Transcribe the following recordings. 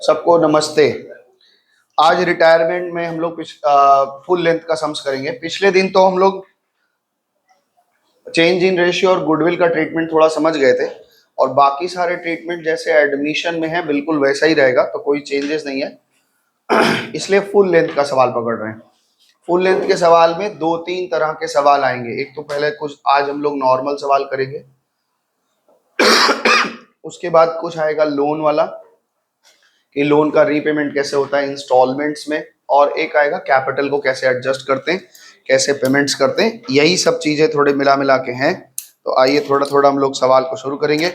सबको नमस्ते। आज रिटायरमेंट में हम लोग फुल लेंथ का सम्स करेंगे। पिछले दिन तो हम लोग चेंज इन रेशियो और गुडविल का ट्रीटमेंट थोड़ा समझ गए थे, और बाकी सारे ट्रीटमेंट जैसे एडमिशन में है बिल्कुल वैसा ही रहेगा, तो कोई चेंजेस नहीं है। इसलिए फुल लेंथ का सवाल पकड़ रहे हैं। फुल लेंथ के सवाल में दो तीन तरह के सवाल आएंगे। एक तो पहले कुछ आज हम लोग नॉर्मल सवाल करेंगे, उसके बाद कुछ आएगा लोन वाला कि लोन का रीपेमेंट कैसे होता है इंस्टॉलमेंट्स में, और एक आएगा कैपिटल को कैसे एडजस्ट करते हैं, कैसे पेमेंट्स करते हैं। यही सब चीजें थोड़े मिला मिला के हैं। तो आइए थोड़ा थोड़ा हम लोग सवाल को शुरू करेंगे।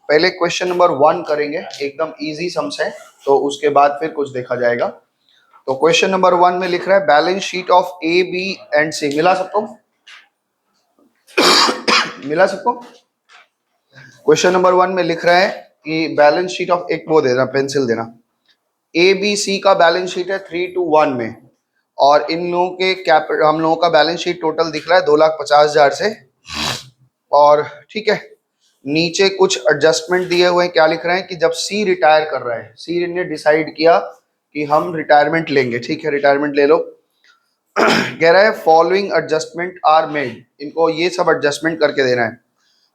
पहले क्वेश्चन नंबर 1 करेंगे, एकदम इजी सम्स है, तो उसके बाद फिर कुछ देखा जाएगा। तो क्वेश्चन नंबर 1 में लिख रहा है balance sheet of A B and C. मिला सबको? मिला सबको? क्वेश्चन नंबर 1 में लिख रहा है कि बैलेंस शीट ऑफ, एक वो देना, पेंसिल देना। ए बी सी का बैलेंस शीट है 3:1 में, और इन लोगों के हम लोगों का बैलेंस शीट टोटल दिख रहा है 2,50,000 से। और ठीक है, नीचे कुछ एडजस्टमेंट दिए हुए हैं। क्या लिख रहे हैं कि जब सी रिटायर कर रहा है, सी ने डिसाइड किया कि हम रिटायरमेंट लेंगे, ठीक है, रिटायरमेंट ले लो। कह रहा है फॉलोइंग एडजस्टमेंट आर मेड, इनको ये सब एडजस्टमेंट करके देना है।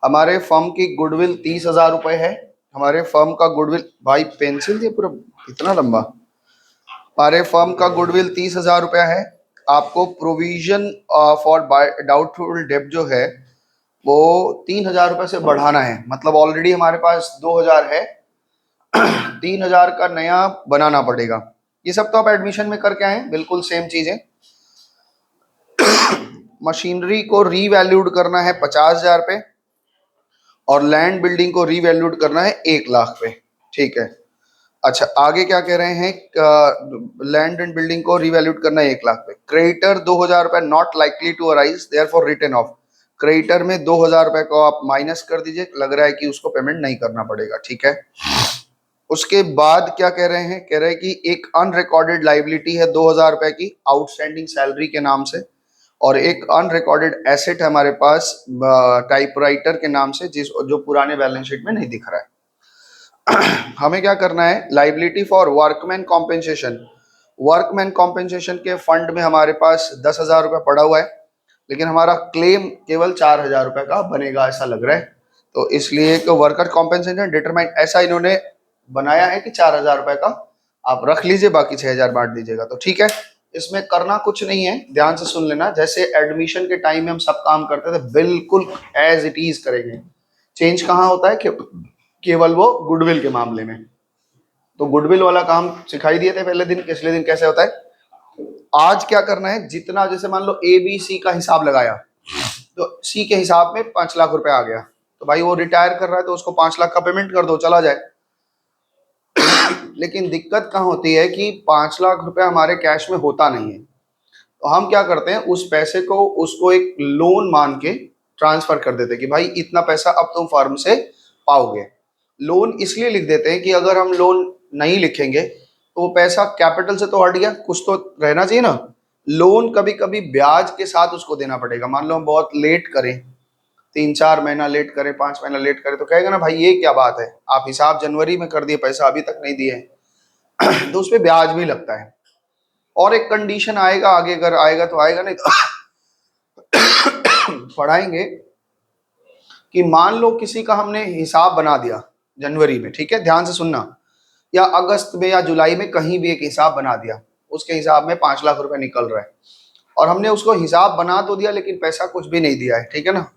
हमारे फर्म की गुडविल 30,000 रुपए है। हमारे फर्म का गुडविल, भाई पेंसिल दिए पूरा इतना लंबा। हमारे फर्म का गुडविल 30,000 रुपया है। आपको प्रोविजन फॉर डाउटफुल डेब्ट जो है वो 3,000 रुपये से बढ़ाना है। मतलब ऑलरेडी हमारे पास 2,000 है, 3,000 का नया बनाना पड़ेगा। ये सब तो आप एडमिशन में करके आए, बिल्कुल सेम चीजें। मशीनरी को रीवैल्यूड करना है 50,000 पे, और लैंड बिल्डिंग को रीवैल्यूड करना है 1,00,000 पे। ठीक है, अच्छा आगे क्या कह रहे हैं? लैंड एंड बिल्डिंग को रिवैल्यूट करना है 1,00,000 पे। क्रेडिटर 2,000 रुपए not likely to arise therefore written off. Creditor में 2,000 रुपए को आप माइनस कर दीजिए, लग रहा है कि उसको पेमेंट नहीं करना पड़ेगा। ठीक है, उसके बाद क्या कह रहे हैं? कह रहे हैं कि एक अनरिकॉर्डेड लाइबिलिटी है 2,000 रुपए की आउटस्टैंडिंग सैलरी के नाम से, और एक अनरिकॉर्डेड एसेट है हमारे पास टाइपराइटर के नाम से, जो पुराने बैलेंस शीट में नहीं दिख रहा है। हमें क्या करना है? Liability for workman compensation. Workman compensation के फंड में हमारे पास 10,000 रुपये पड़ा हुआ है, लेकिन हमारा क्लेम केवल 4,000 रुपये का बनेगा ऐसा लग रहा है। तो इसलिए तो वर्कर कॉम्पेंसेशन डिटरमाइन, ऐसा इन्होंने बनाया है कि 4,000 रुपये का आप रख लीजिए, बाकी 6,000 बांट दीजिएगा। तो ठीक है, इसमें करना कुछ नहीं है, ध्यान से सुन लेना। जैसे एडमिशन के टाइम में हम सब काम करते थे बिल्कुल एज इट इज करेंगे। चेंज कहाँ होता है कि केवल वो गुडविल के मामले में। तो गुडविल वाला काम सिखाई दिए थे पहले दिन, पिछले दिन कैसे होता है। आज क्या करना है? जितना, जैसे मान लो ए बी सी का हिसाब लगाया, तो सी के हिसाब में 5,00,000 रुपए आ गया, तो भाई वो रिटायर कर रहा है तो उसको 5,00,000 का पेमेंट कर दो, चला जाए। लेकिन दिक्कत कहाँ होती है कि 5,00,000 रुपए हमारे कैश में होता नहीं है। तो हम क्या करते हैं, उस पैसे को उसको एक लोन मान के ट्रांसफर कर देते हैं कि भाई इतना पैसा अब तुम फर्म से पाओगे। लोन इसलिए लिख देते हैं कि अगर हम लोन नहीं लिखेंगे तो वो पैसा कैपिटल से तो हट गया, कुछ तो रहना चाहिए ना। लोन कभी कभी ब्याज के साथ उसको देना पड़ेगा। मान लो हम बहुत लेट करें, 3-4 महीना लेट करें, 5 महीना लेट करें, तो कहेगा ना भाई ये क्या बात है, आप हिसाब जनवरी में कर दिए, पैसा अभी तक नहीं दिए। तो उस पर ब्याज भी लगता है। और एक कंडीशन आएगा आगे, अगर आएगा तो आएगा, नहीं तो पढ़ाएंगे कि मान लो किसी का हमने हिसाब बना दिया जनवरी में, ठीक है, ध्यान से सुनना, या अगस्त में या जुलाई में कहीं भी एक हिसाब बना दिया, उसके हिसाब में 5,00,000 रुपए निकल रहा है, और हमने उसको हिसाब बना तो दिया लेकिन पैसा कुछ भी नहीं दिया है, ठीक है ना।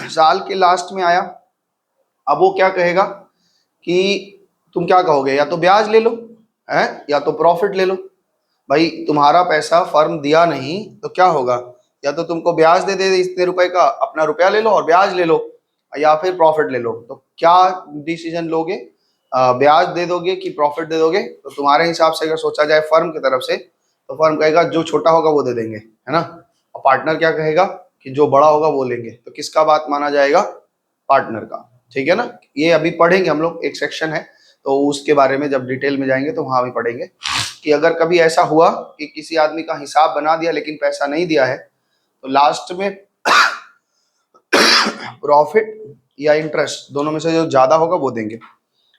साल के लास्ट में आया, अब वो क्या कहेगा कि तुम क्या कहोगे, या तो ब्याज ले लो है, या तो प्रॉफिट ले लो। भाई तुम्हारा पैसा फर्म दिया नहीं तो क्या होगा, या तो तुमको ब्याज दे दे इतने रुपए का, अपना रुपया ले लो और ब्याज ले लो, या फिर प्रॉफिट ले लो। तो क्या डिसीजन लोगे? ब्याज दे दोगे कि प्रॉफिट दे दोगे? तो तुम्हारे हिसाब से अगर सोचा जाए फर्म की तरफ से, तो फर्म कहेगा जो छोटा होगा वो दे देंगे, है ना। और पार्टनर क्या कहेगा कि जो बड़ा होगा वो लेंगे। तो किसका बात माना जाएगा? पार्टनर का, ठीक है ना। ये अभी पढ़ेंगे हम लोग, एक सेक्शन है, तो उसके बारे में जब डिटेल में जाएंगे तो वहां भी पढ़ेंगे कि अगर कभी ऐसा हुआ कि किसी आदमी का हिसाब बना दिया लेकिन पैसा नहीं दिया है, तो लास्ट में प्रॉफिट या इंटरेस्ट दोनों में से जो ज्यादा होगा वो देंगे।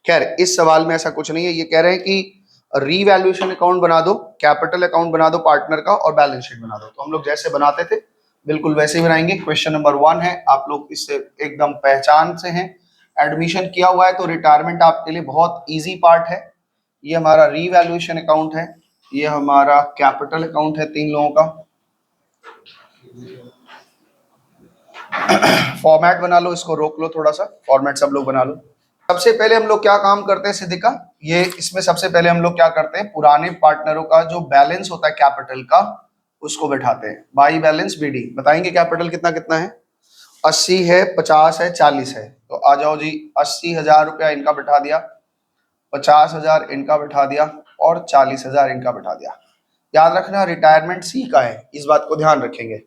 खैर इस सवाल में ऐसा कुछ नहीं है, ये कह रहे हैं कि रीवैल्यूएशन अकाउंट बना दो, कैपिटल अकाउंट बना दो पार्टनर का, और बैलेंस शीट बना दो। तो हम लोग जैसे बनाते थे बिल्कुल वैसे ही बनाएंगे। क्वेश्चन नंबर 1 है, आप लोग इससे एकदम पहचान से हैं। एडमिशन किया हुआ है तो रिटायरमेंट आपके लिए बहुत इजी पार्ट है। ये हमारा रीवैल्यूएशन अकाउंट है, ये हमारा कैपिटल अकाउंट है, 3 लोगों का। फॉर्मेट बना लो, इसको रोक लो थोड़ा सा, फॉर्मेट सब लोग बना लो। सबसे पहले हम लोग क्या काम करते हैं सिद्धिका, ये इसमें सबसे पहले हम लोग क्या करते हैं, पुराने पार्टनरों का जो बैलेंस होता है कैपिटल का उसको बैठाते हैं। बाई बैलेंस बीडी बताएंगे कैपिटल कितना कितना है। 80 है, 50 है, 40 है। तो आ जाओ जी, 80,000 रुपया इनका बैठा दिया, 50,000 इनका बैठा दिया, और 40,000 इनका बैठा दिया। याद रखना रिटायरमेंट सी का है, इस बात को ध्यान रखेंगे।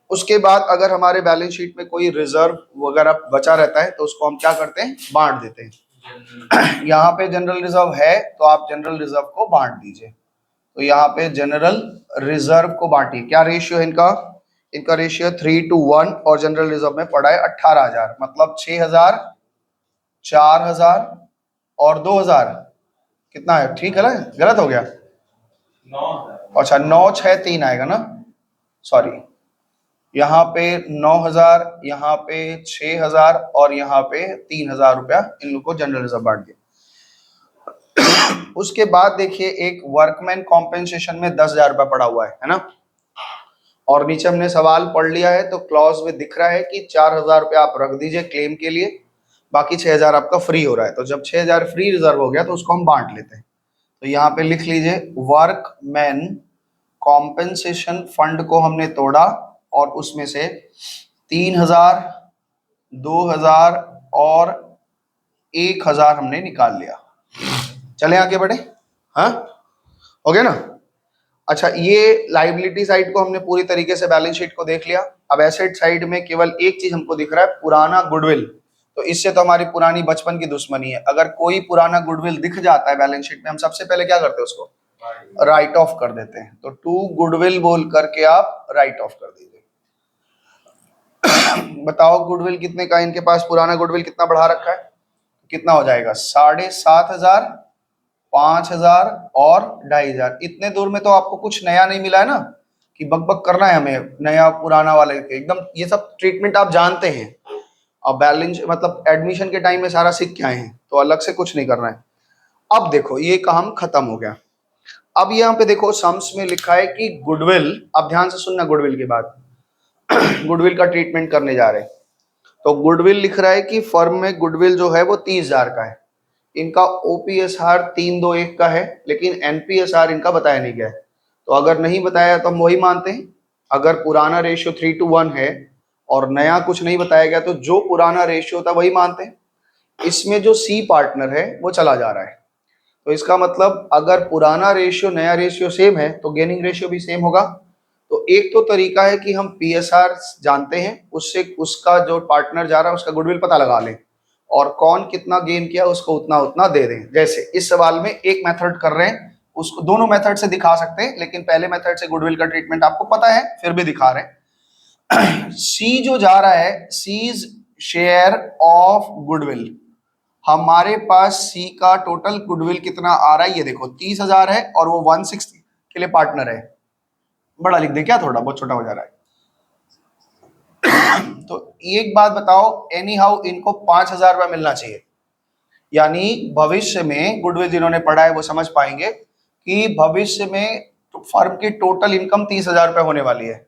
उसके बाद अगर हमारे बैलेंस शीट में कोई रिजर्व वगैरह बचा रहता है तो उसको हम क्या करते हैं, बांट देते हैं। यहाँ पे जनरल रिजर्व है तो आप जनरल रिजर्व को बांट दीजिए। तो यहाँ पे जनरल रिजर्व को बांटिए। क्या रेशियो है इनका, इनका रेशियो 3:1, और जनरल रिजर्व में पड़ा है 18,000, मतलब 6,000, 4,000 और 2,000 कितना है, ठीक है ना, गलत हो गया, 9। अच्छा 9, 6, 3 आएगा ना, सॉरी। यहाँ पे 9,000, यहाँ पे 6,000 और यहाँ पे 3,000 रुपया इन लोग को जनरल रिजर्व बांट दिया। उसके बाद देखिए एक वर्कमैन कॉम्पेंसेशन में 10,000 रुपया पड़ा हुआ है ना, और नीचे हमने सवाल पढ़ लिया है तो क्लॉज में दिख रहा है कि 4,000 रुपया आप रख दीजिए क्लेम के लिए, बाकी 6,000 आपका फ्री हो रहा है। तो जब 6,000 फ्री रिजर्व हो गया तो उसको हम बांट लेते हैं। तो यहाँ पे लिख लीजिए वर्कमैन कॉम्पेंसेशन फंड को हमने तोड़ा और उसमें से 3,000, 2,000 और 1,000 हमने निकाल लिया। चले आगे बढ़े, हाँ हो गया ना। अच्छा ये लाइबिलिटी साइड को हमने पूरी तरीके से बैलेंस शीट को देख लिया। अब एसेट साइड में केवल एक चीज हमको दिख रहा है, पुराना गुडविल। तो इससे तो हमारी पुरानी बचपन की दुश्मनी है। अगर कोई पुराना गुडविल दिख जाता है बैलेंस शीट में, हम सबसे पहले क्या करते हैं, उसको राइट ऑफ कर देते हैं। तो टू गुडविल बोल करके आप राइट ऑफ कर दीजिए। बताओ गुडविल कितने का इनके पास, पुराना गुडविल कितना बढ़ा रखा है, कितना हो जाएगा, 7,500, 5,000 और 2,500। इतने दूर में तो आपको कुछ नया नहीं मिला है ना, कि बक बक करना है हमें नया पुराना वाले एकदम, ये सब ट्रीटमेंट आप जानते हैं। अब बैलेंस मतलब एडमिशन के टाइम में सारा सीख के आए हैं तो अलग से कुछ नहीं करना है। अब देखो ये काम खत्म हो गया। अब यहाँ पे देखो सम्स में लिखा है कि गुडविल, अब ध्यान से सुनना गुडविल की बात। गुडविल का ट्रीटमेंट करने जा रहे हैं तो गुडविल लिख रहा है कि फर्म में गुडविल जो है वो 30,000 का है। इनका ओपीएसआर 321 का है, लेकिन एनपीएसआर इनका बताया नहीं गया है। तो अगर नहीं बताया तो हम वही मानते हैं। अगर पुराना रेशियो 3:1 है और नया कुछ नहीं बताया गया तो जो पुराना रेशियो था वही मानते हैं। इसमें जो सी पार्टनर है वो चला जा रहा है, तो इसका मतलब अगर पुराना रेशियो नया रेशियो सेम है तो गेनिंग रेशियो भी सेम होगा। तो एक तो तरीका है कि हम पीएसआर जानते हैं, उससे उसका जो पार्टनर जा रहा है उसका गुडविल पता लगा लें और कौन कितना गेन किया उसको उतना उतना दे दें। जैसे इस सवाल में एक मेथड कर रहे हैं, उसको दोनों मेथड से दिखा सकते हैं, लेकिन पहले मेथड से गुडविल का ट्रीटमेंट आपको पता है फिर भी दिखा रहे हैं। सी जो जा रहा है, सीज शेयर ऑफ गुडविल, हमारे पास सी का टोटल गुडविल कितना आ रहा है ये देखो 30,000 है और वो 160 के लिए पार्टनर है। बड़ा लिख दे क्या, थोड़ा बहुत छोटा हो जा रहा है। तो एक बात बताओ, एनी हाउ इनको 5,000 रुपया मिलना चाहिए। यानी भविष्य में गुडविल जिन्होंने पढ़ा है वो समझ पाएंगे कि भविष्य में फर्म की टोटल इनकम 30,000 रुपया होने वाली है।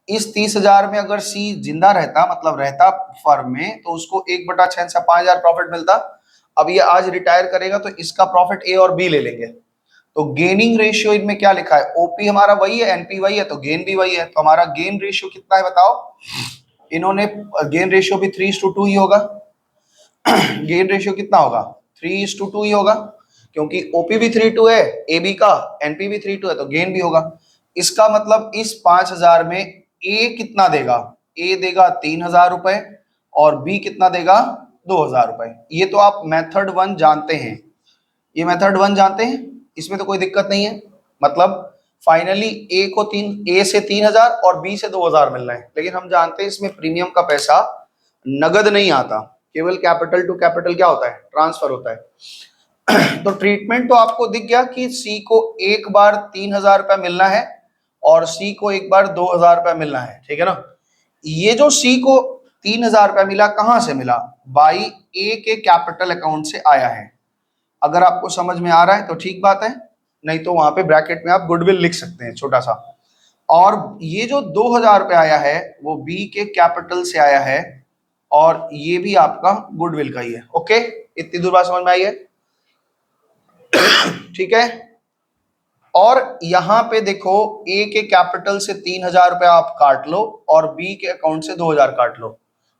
इस 30,000 में अगर सी जिंदा रहता, मतलब रहता फर्म में, तो उसको 1/6 से 5,000 प्रॉफिट मिलता। अब ये आज रिटायर करेगा तो इसका प्रॉफिट ए और बी ले लेंगे। तो गेनिंग रेशियो इनमें क्या लिखा है, ओपी हमारा वही है, एनपी वही है, तो गेन भी वही है। तो हमारा गेन रेशियो कितना है बताओ, इन्होंने गेन रेशियो भी 3:2 ही होगा। गेन रेशियो कितना होगा, 3:2 ही होगा, क्योंकि ओपी भी 3:2 है, एबी का, एनपी भी 3:2 है, तो गेन भी होगा। इसका मतलब इस 5,000 में ए कितना देगा, ए देगा 3,000 रुपए और बी कितना देगा 2,000 रुपए। ये तो आप मेथड 1 जानते हैं, ये मेथड 1 जानते हैं, इसमें तो कोई दिक्कत नहीं है। मतलब फाइनली ए को ए से 3,000 और बी से 2,000 मिलना है। लेकिन हम जानते हैं इसमें प्रीमियम का पैसा नगद नहीं आता, केवल कैपिटल टू कैपिटल क्या होता है, ट्रांसफर होता है। तो ट्रीटमेंट तो आपको दिख गया कि सी को एक बार 3,000 रुपया मिलना है और सी को एक बार 2,000 रुपया मिलना है, ठीक है ना। ये जो सी को 3,000 रुपया मिला कहां से मिला, बाई ए के कैपिटल अकाउंट से आया है। अगर आपको समझ में आ रहा है तो ठीक बात है, नहीं तो वहां पे ब्रैकेट में आप गुडविल लिख सकते हैं छोटा सा। और ये जो 2,000 रुपया आया है वो बी के कैपिटल से आया है और ये भी आपका गुडविल का ही है। ओके, इतनी दूर बात समझ में आई है, ठीक है। और यहां पे देखो ए के कैपिटल से 3,000 रुपया आप काट लो और बी के अकाउंट से 2,000 काट लो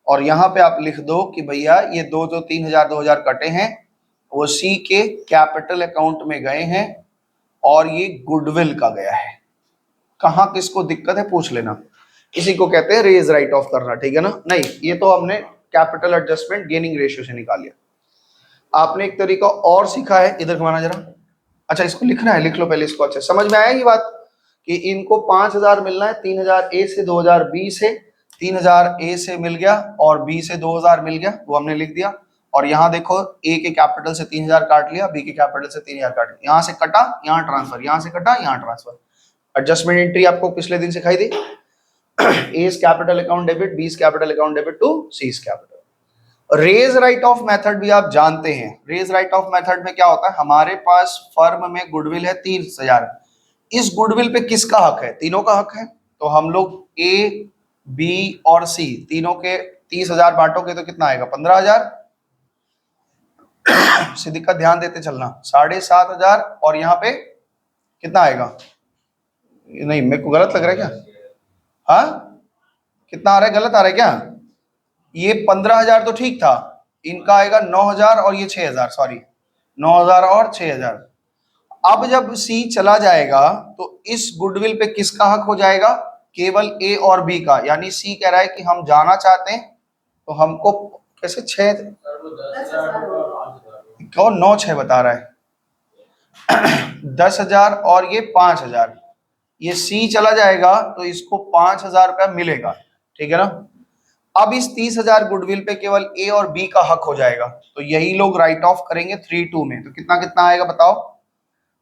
और यहां पे आप लिख दो कि भैया ये दो 3,000 कटे हैं वो सी के कैपिटल अकाउंट में गए हैं और ये गुडविल का गया है। कहां किसको दिक्कत है पूछ लेना, इसी को कहते हैं रेज राइट ऑफ करना, ठीक है ना। नहीं, ये तो हमने कैपिटल एडजस्टमेंट गेनिंग रेशियो से निकाल लिया। आपने एक तरीका और सीखा है, इधर घुमाना जरा। अच्छा, इसको लिखना है, लिख लो पहले इसको। अच्छा, समझ में आया ये बात कि इनको 5,000 मिलना है, 3,000 ए से, 2,000 बी से। 3,000 ए से मिल गया और बी से 2,000 मिल गया, वो हमने लिख दिया। और यहाँ देखो ए के कैपिटल से 3,000 काट लिया, बी के कैपिटल से 3,000 काट लिया, यहाँ से कटा यहाँ ट्रांसफर, यहाँ से कटा यहाँ ट्रांसफर। एडजस्टमेंट एंट्री आपको पिछले दिन सिखाई थी, A's capital account debit, B's capital account debit to C's capital. Raise write off method भी आप जानते हैं। रेज राइट ऑफ मेथड में क्या होता है, हमारे पास फर्म में गुडविल है 30,000, इस गुडविल पे किसका हक है, तीनों का हक है। तो हम लोग ए, बी और सी तीनों के 30,000 बांटोगे तो कितना आएगा, 15,000। सीधी का ध्यान देते चलना, 7,500 और यहाँ पे कितना आएगा, नहीं मेरे को गलत लग रहा है क्या, हाँ कितना आ रहा है, गलत आ रहा है क्या, ये 15,000 तो ठीक था, इनका आएगा 9,000 और ये 6,000, सॉरी 9,000 और 6,000। अब जब सी चला जाएगा तो इस गुडविल पे किसका हक हो जाएगा, केवल ए और बी का। यानी सी कह रहा है कि हम जाना चाहते हैं तो हमको कैसे 6 और 9 6 बता रहा है 10,000 और ये 5,000, ये सी चला जाएगा तो इसको 5,000 रुपया मिलेगा, ठीक है ना। अब इस 30,000 गुडविल पे केवल ए और बी का हक हो जाएगा, तो यही लोग राइट ऑफ करेंगे 3-2 में। तो कितना कितना आएगा बताओ,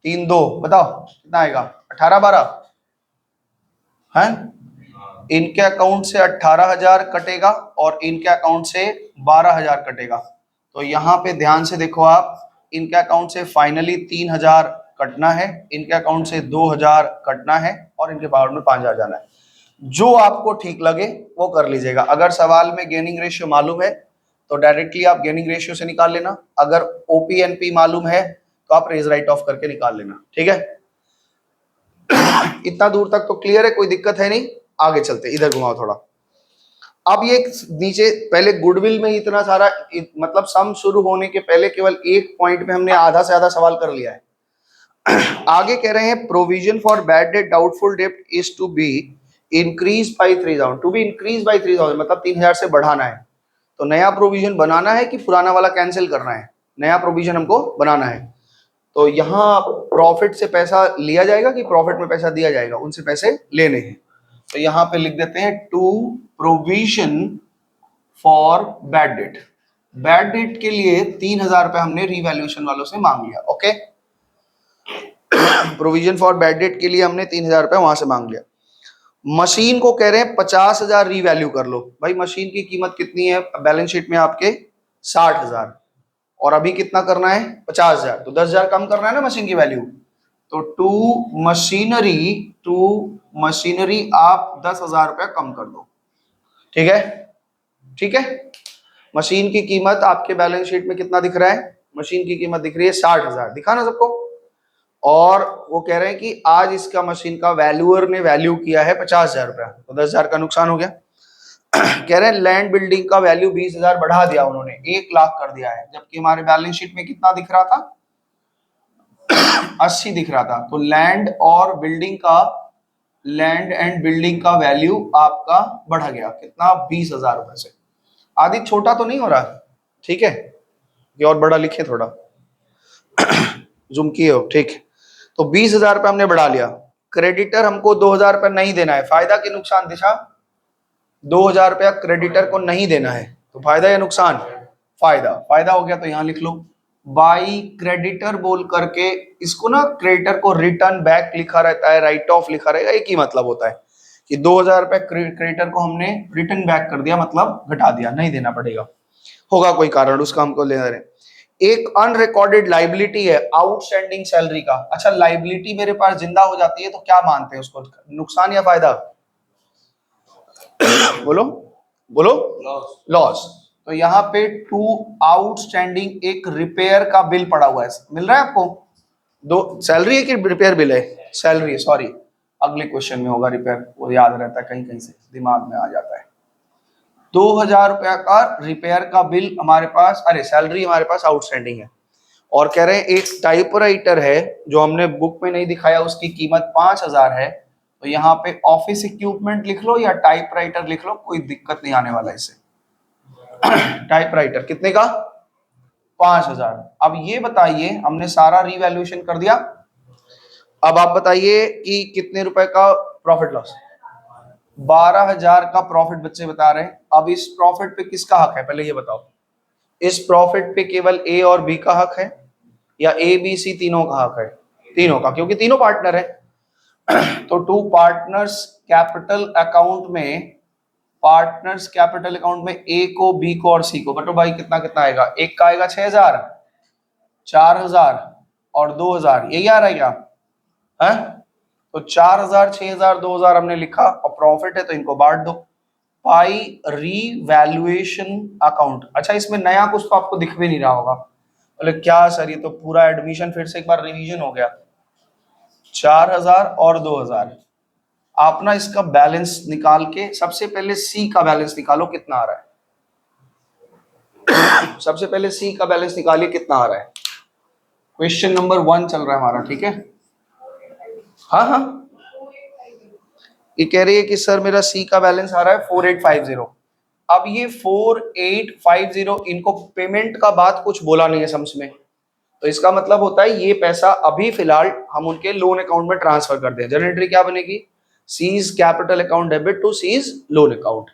3-2 बताओ कितना आएगा, 18-12 है। इनके अकाउंट से 18,000 कटेगा और इनके अकाउंट से 12,000 कटेगा। तो यहाँ पे ध्यान से देखो आप, इनके अकाउंट से फाइनली 3,000 कटना है, इनके अकाउंट से 2,000 कटना है और इनके पावर में 5,000 जाना है। जो आपको ठीक लगे वो कर लीजिएगा। अगर सवाल में गेनिंग रेशियो मालूम है तो डायरेक्टली आप गेनिंग रेशियो से निकाल लेना, अगर ओपीएनपी मालूम है तो आप रेज राइट ऑफ करके निकाल लेना, ठीक है। इतना दूर तक तो क्लियर है, कोई दिक्कत है नहीं। आगे चलते, इधर घुमाओ थोड़ा। अब ये नीचे पहले गुडविल में इतना सारा मतलब सम शुरू होने के पहले केवल एक पॉइंट में हमने आधा से आधा सवाल कर लिया है। आगे कह रहे हैं provision for bad debt doubtful debt is to be increase by 3,000, to be increase by 3,000 मतलब 3,000 से बढ़ाना है। तो नया प्रोविजन बनाना है कि पुराना वाला कैंसिल करना है, नया प्रोविजन हमको बनाना है। तो यहाँ प्रॉफिट से पैसा लिया जाएगा कि प्रॉफिट में पैसा दिया जाएगा, उनसे पैसे लेने हैं। तो यहाँ पे लिख देते हैं to provision for bad debt. Bad debt के लिए 3,000 रुपए हमने रीवैल्यूएशन वालों से मांग लिया, okay. Provision for bad debt के लिए हमने 3,000 रुपए वहां से मांग लिया। मशीन को कह रहे हैं 50,000 रीवैल्यू कर लो। भाई मशीन की कीमत कितनी है बैलेंस शीट में आपके, 60,000 और अभी कितना करना है 50,000, तो 10,000 कम करना है ना मशीन की वैल्यू। तो टू मशीनरी आप 10,000 रुपया कम कर दो, ठीक है, ठीक है। मशीन की कीमत आपके बैलेंस शीट में कितना दिख रहा है, मशीन की कीमत दिख रही है 60,000, दिखा ना सबको। और वो कह रहे हैं कि आज इसका मशीन का वैल्यूअर ने वैल्यू किया है 50,000 रुपया, तो 10,000 का नुकसान हो गया। कह रहे हैं लैंड बिल्डिंग का वैल्यू 20,000 बढ़ा दिया उन्होंने, 1,00,000 कर दिया है, जबकि हमारे बैलेंस शीट में कितना दिख रहा था 80 दिख रहा था। तो लैंड एंड बिल्डिंग का वैल्यू आपका बढ़ गया कितना, 20,000 रुपए से। आदि छोटा तो नहीं हो रहा, ठीक है, ये और बड़ा लिखे थोड़ा जूम किए हो, ठीक। तो 20,000 रुपये हमने बढ़ा लिया। क्रेडिटर हमको 2,000 रुपये नहीं देना है, फायदा की नुकसान दिशा, 2,000 रुपया क्रेडिटर को नहीं देना है, तो फायदा या नुकसान, फायदा, फायदा हो गया तो यहां लिख लो बाई क्रेडिटर बोल करके। इसको ना क्रेडिटर को रिटर्न बैक लिखा रहता है, राइट ऑफ लिखा रहेगा, एक ही मतलब होता है कि 2000 रुपए क्रेडिटर को हमने रिटर्न बैक कर दिया, मतलब घटा दिया, नहीं देना पड़ेगा, होगा कोई कारण उसका हमको ले रहे। एक अनरिकॉर्डेड लाइबिलिटी है आउटस्टैंडिंग सैलरी का। अच्छा, लाइबिलिटी मेरे पास जिंदा हो जाती है तो क्या मानते हैं उसको, नुकसान या फायदा? बोलो बोलो, लॉस। तो यहाँ पे टू आउटस्टैंडिंग एक रिपेयर का बिल पड़ा हुआ है, मिल रहा है आपको? दो सैलरी है कि रिपेयर बिल है? सैलरी है, सॉरी, अगले क्वेश्चन में होगा रिपेयर, वो याद रहता है, कहीं कहीं से दिमाग में आ जाता है। 2000 रुपया का रिपेयर का बिल हमारे पास, अरे सैलरी हमारे पास आउटस्टैंडिंग है, और कह रहे हैं एक टाइपराइटर है जो हमने बुक में नहीं दिखाया, उसकी कीमत 5000 है। तो यहाँ पे ऑफिस इक्विपमेंट लिख लो या टाइपराइटर लिख लो, कोई दिक्कत नहीं आने वाला इससे। टाइपराइटर कितने का? 5000। अब ये बताइए, हमने सारा रिवैल्यूएशन कर दिया, अब आप बताइए कि कितने रुपए का प्रॉफिट लॉस? 12000 का प्रॉफिट बच्चे बता रहे हैं। अब इस प्रॉफिट पे किसका हक है, पहले ये बताओ। इस प्रॉफिट पे केवल ए और बी का हक है या ए बी सी तीनों का हक है? तीनों का, क्योंकि तीनों पार्टनर है। तो टू पार्टनर्स कैपिटल अकाउंट में, पार्टनर्स कैपिटल अकाउंट में ए को, बी को और सी को, बटो भाई कितना कितना आएगा? एक का आएगा 6000, 4000 और 2000, यही आ रहा है क्या है? तो 4000, 6000, 2000 हमने लिखा, और प्रॉफिट है तो इनको बांट दो। पाई रीवैल्यूएशन अकाउंट। अच्छा, इसमें नया कुछ तो आपको दिख भी नहीं रहा होगा, बोले क्या सर ये तो पूरा एडमिशन फिर से एक बार रिवीजन हो गया। 4000 और 2000, आप ना इसका बैलेंस निकाल के, सबसे पहले सी का बैलेंस निकालो कितना आ रहा है। सबसे पहले सी का बैलेंस निकालिए कितना आ रहा है। क्वेश्चन नंबर 1 चल रहा है हमारा, ठीक है? हाँ हाँ, ये कह रही है कि सर मेरा सी का बैलेंस आ रहा है 4850। अब ये 4850, इनको पेमेंट का बात कुछ बोला नहीं है सम्स में, तो इसका मतलब होता है ये पैसा अभी फिलहाल हम उनके लोन अकाउंट में ट्रांसफर कर दें। जनरल एंट्री क्या बनेगी? C's capital account debit to C's loan account.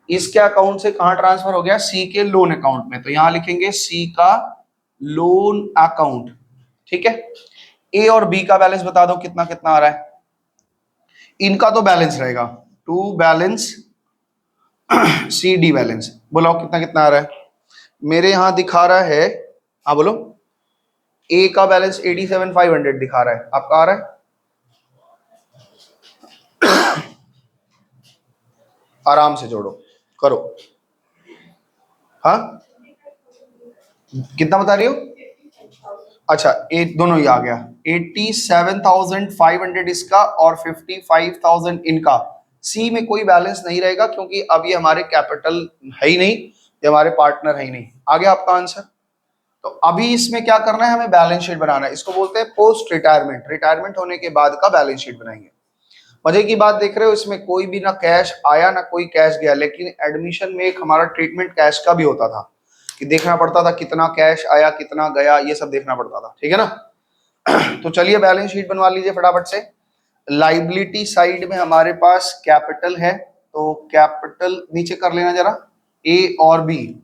इसके अकाउंट से कहां ट्रांसफर हो गया? सी के लोन अकाउंट में, तो यहां लिखेंगे सी का लोन अकाउंट, ठीक है? ए और बी का बैलेंस बता दो कितना कितना आ रहा है। इनका तो बैलेंस रहेगा, to balance C D balance, बोलो कितना कितना आ रहा है। मेरे यहां दिखा रहा है, हाँ बोलो, ए का बैलेंस 87,500 दिखा रहा है, आपका आ रहा है? आराम से जोड़ो, करो। हाँ, कितना बता रही हो? अच्छा, दोनों ही आ गया, 87,500 इसका और 55,000 इनका। सी में कोई बैलेंस नहीं रहेगा क्योंकि अब ये हमारे कैपिटल है ही नहीं, ये हमारे पार्टनर है ही नहीं। आ गया आपका आंसर। तो अभी इसमें क्या करना है, हमें बैलेंस शीट बनाना है, इसको बोलते हैं पोस्ट रिटायरमेंट। रिटायरमेंट होने के बाद का बैलेंस शीट बनाएंगे। मजे की बात देख रहे हो, इसमें कोई भी ना कैश आया ना कोई कैश गया, लेकिन एडमिशन में एक हमारा ट्रीटमेंट कैश का भी होता था कि देखना पड़ता था कितना कैश आया कितना गया, ये सब देखना पड़ता था, ठीक है ना? तो चलिए बैलेंस शीट बनवा लीजिए फटाफट से। लाइबिलिटी साइड में हमारे पास कैपिटल है, तो कैपिटल नीचे कर लेना जरा, ए और बी,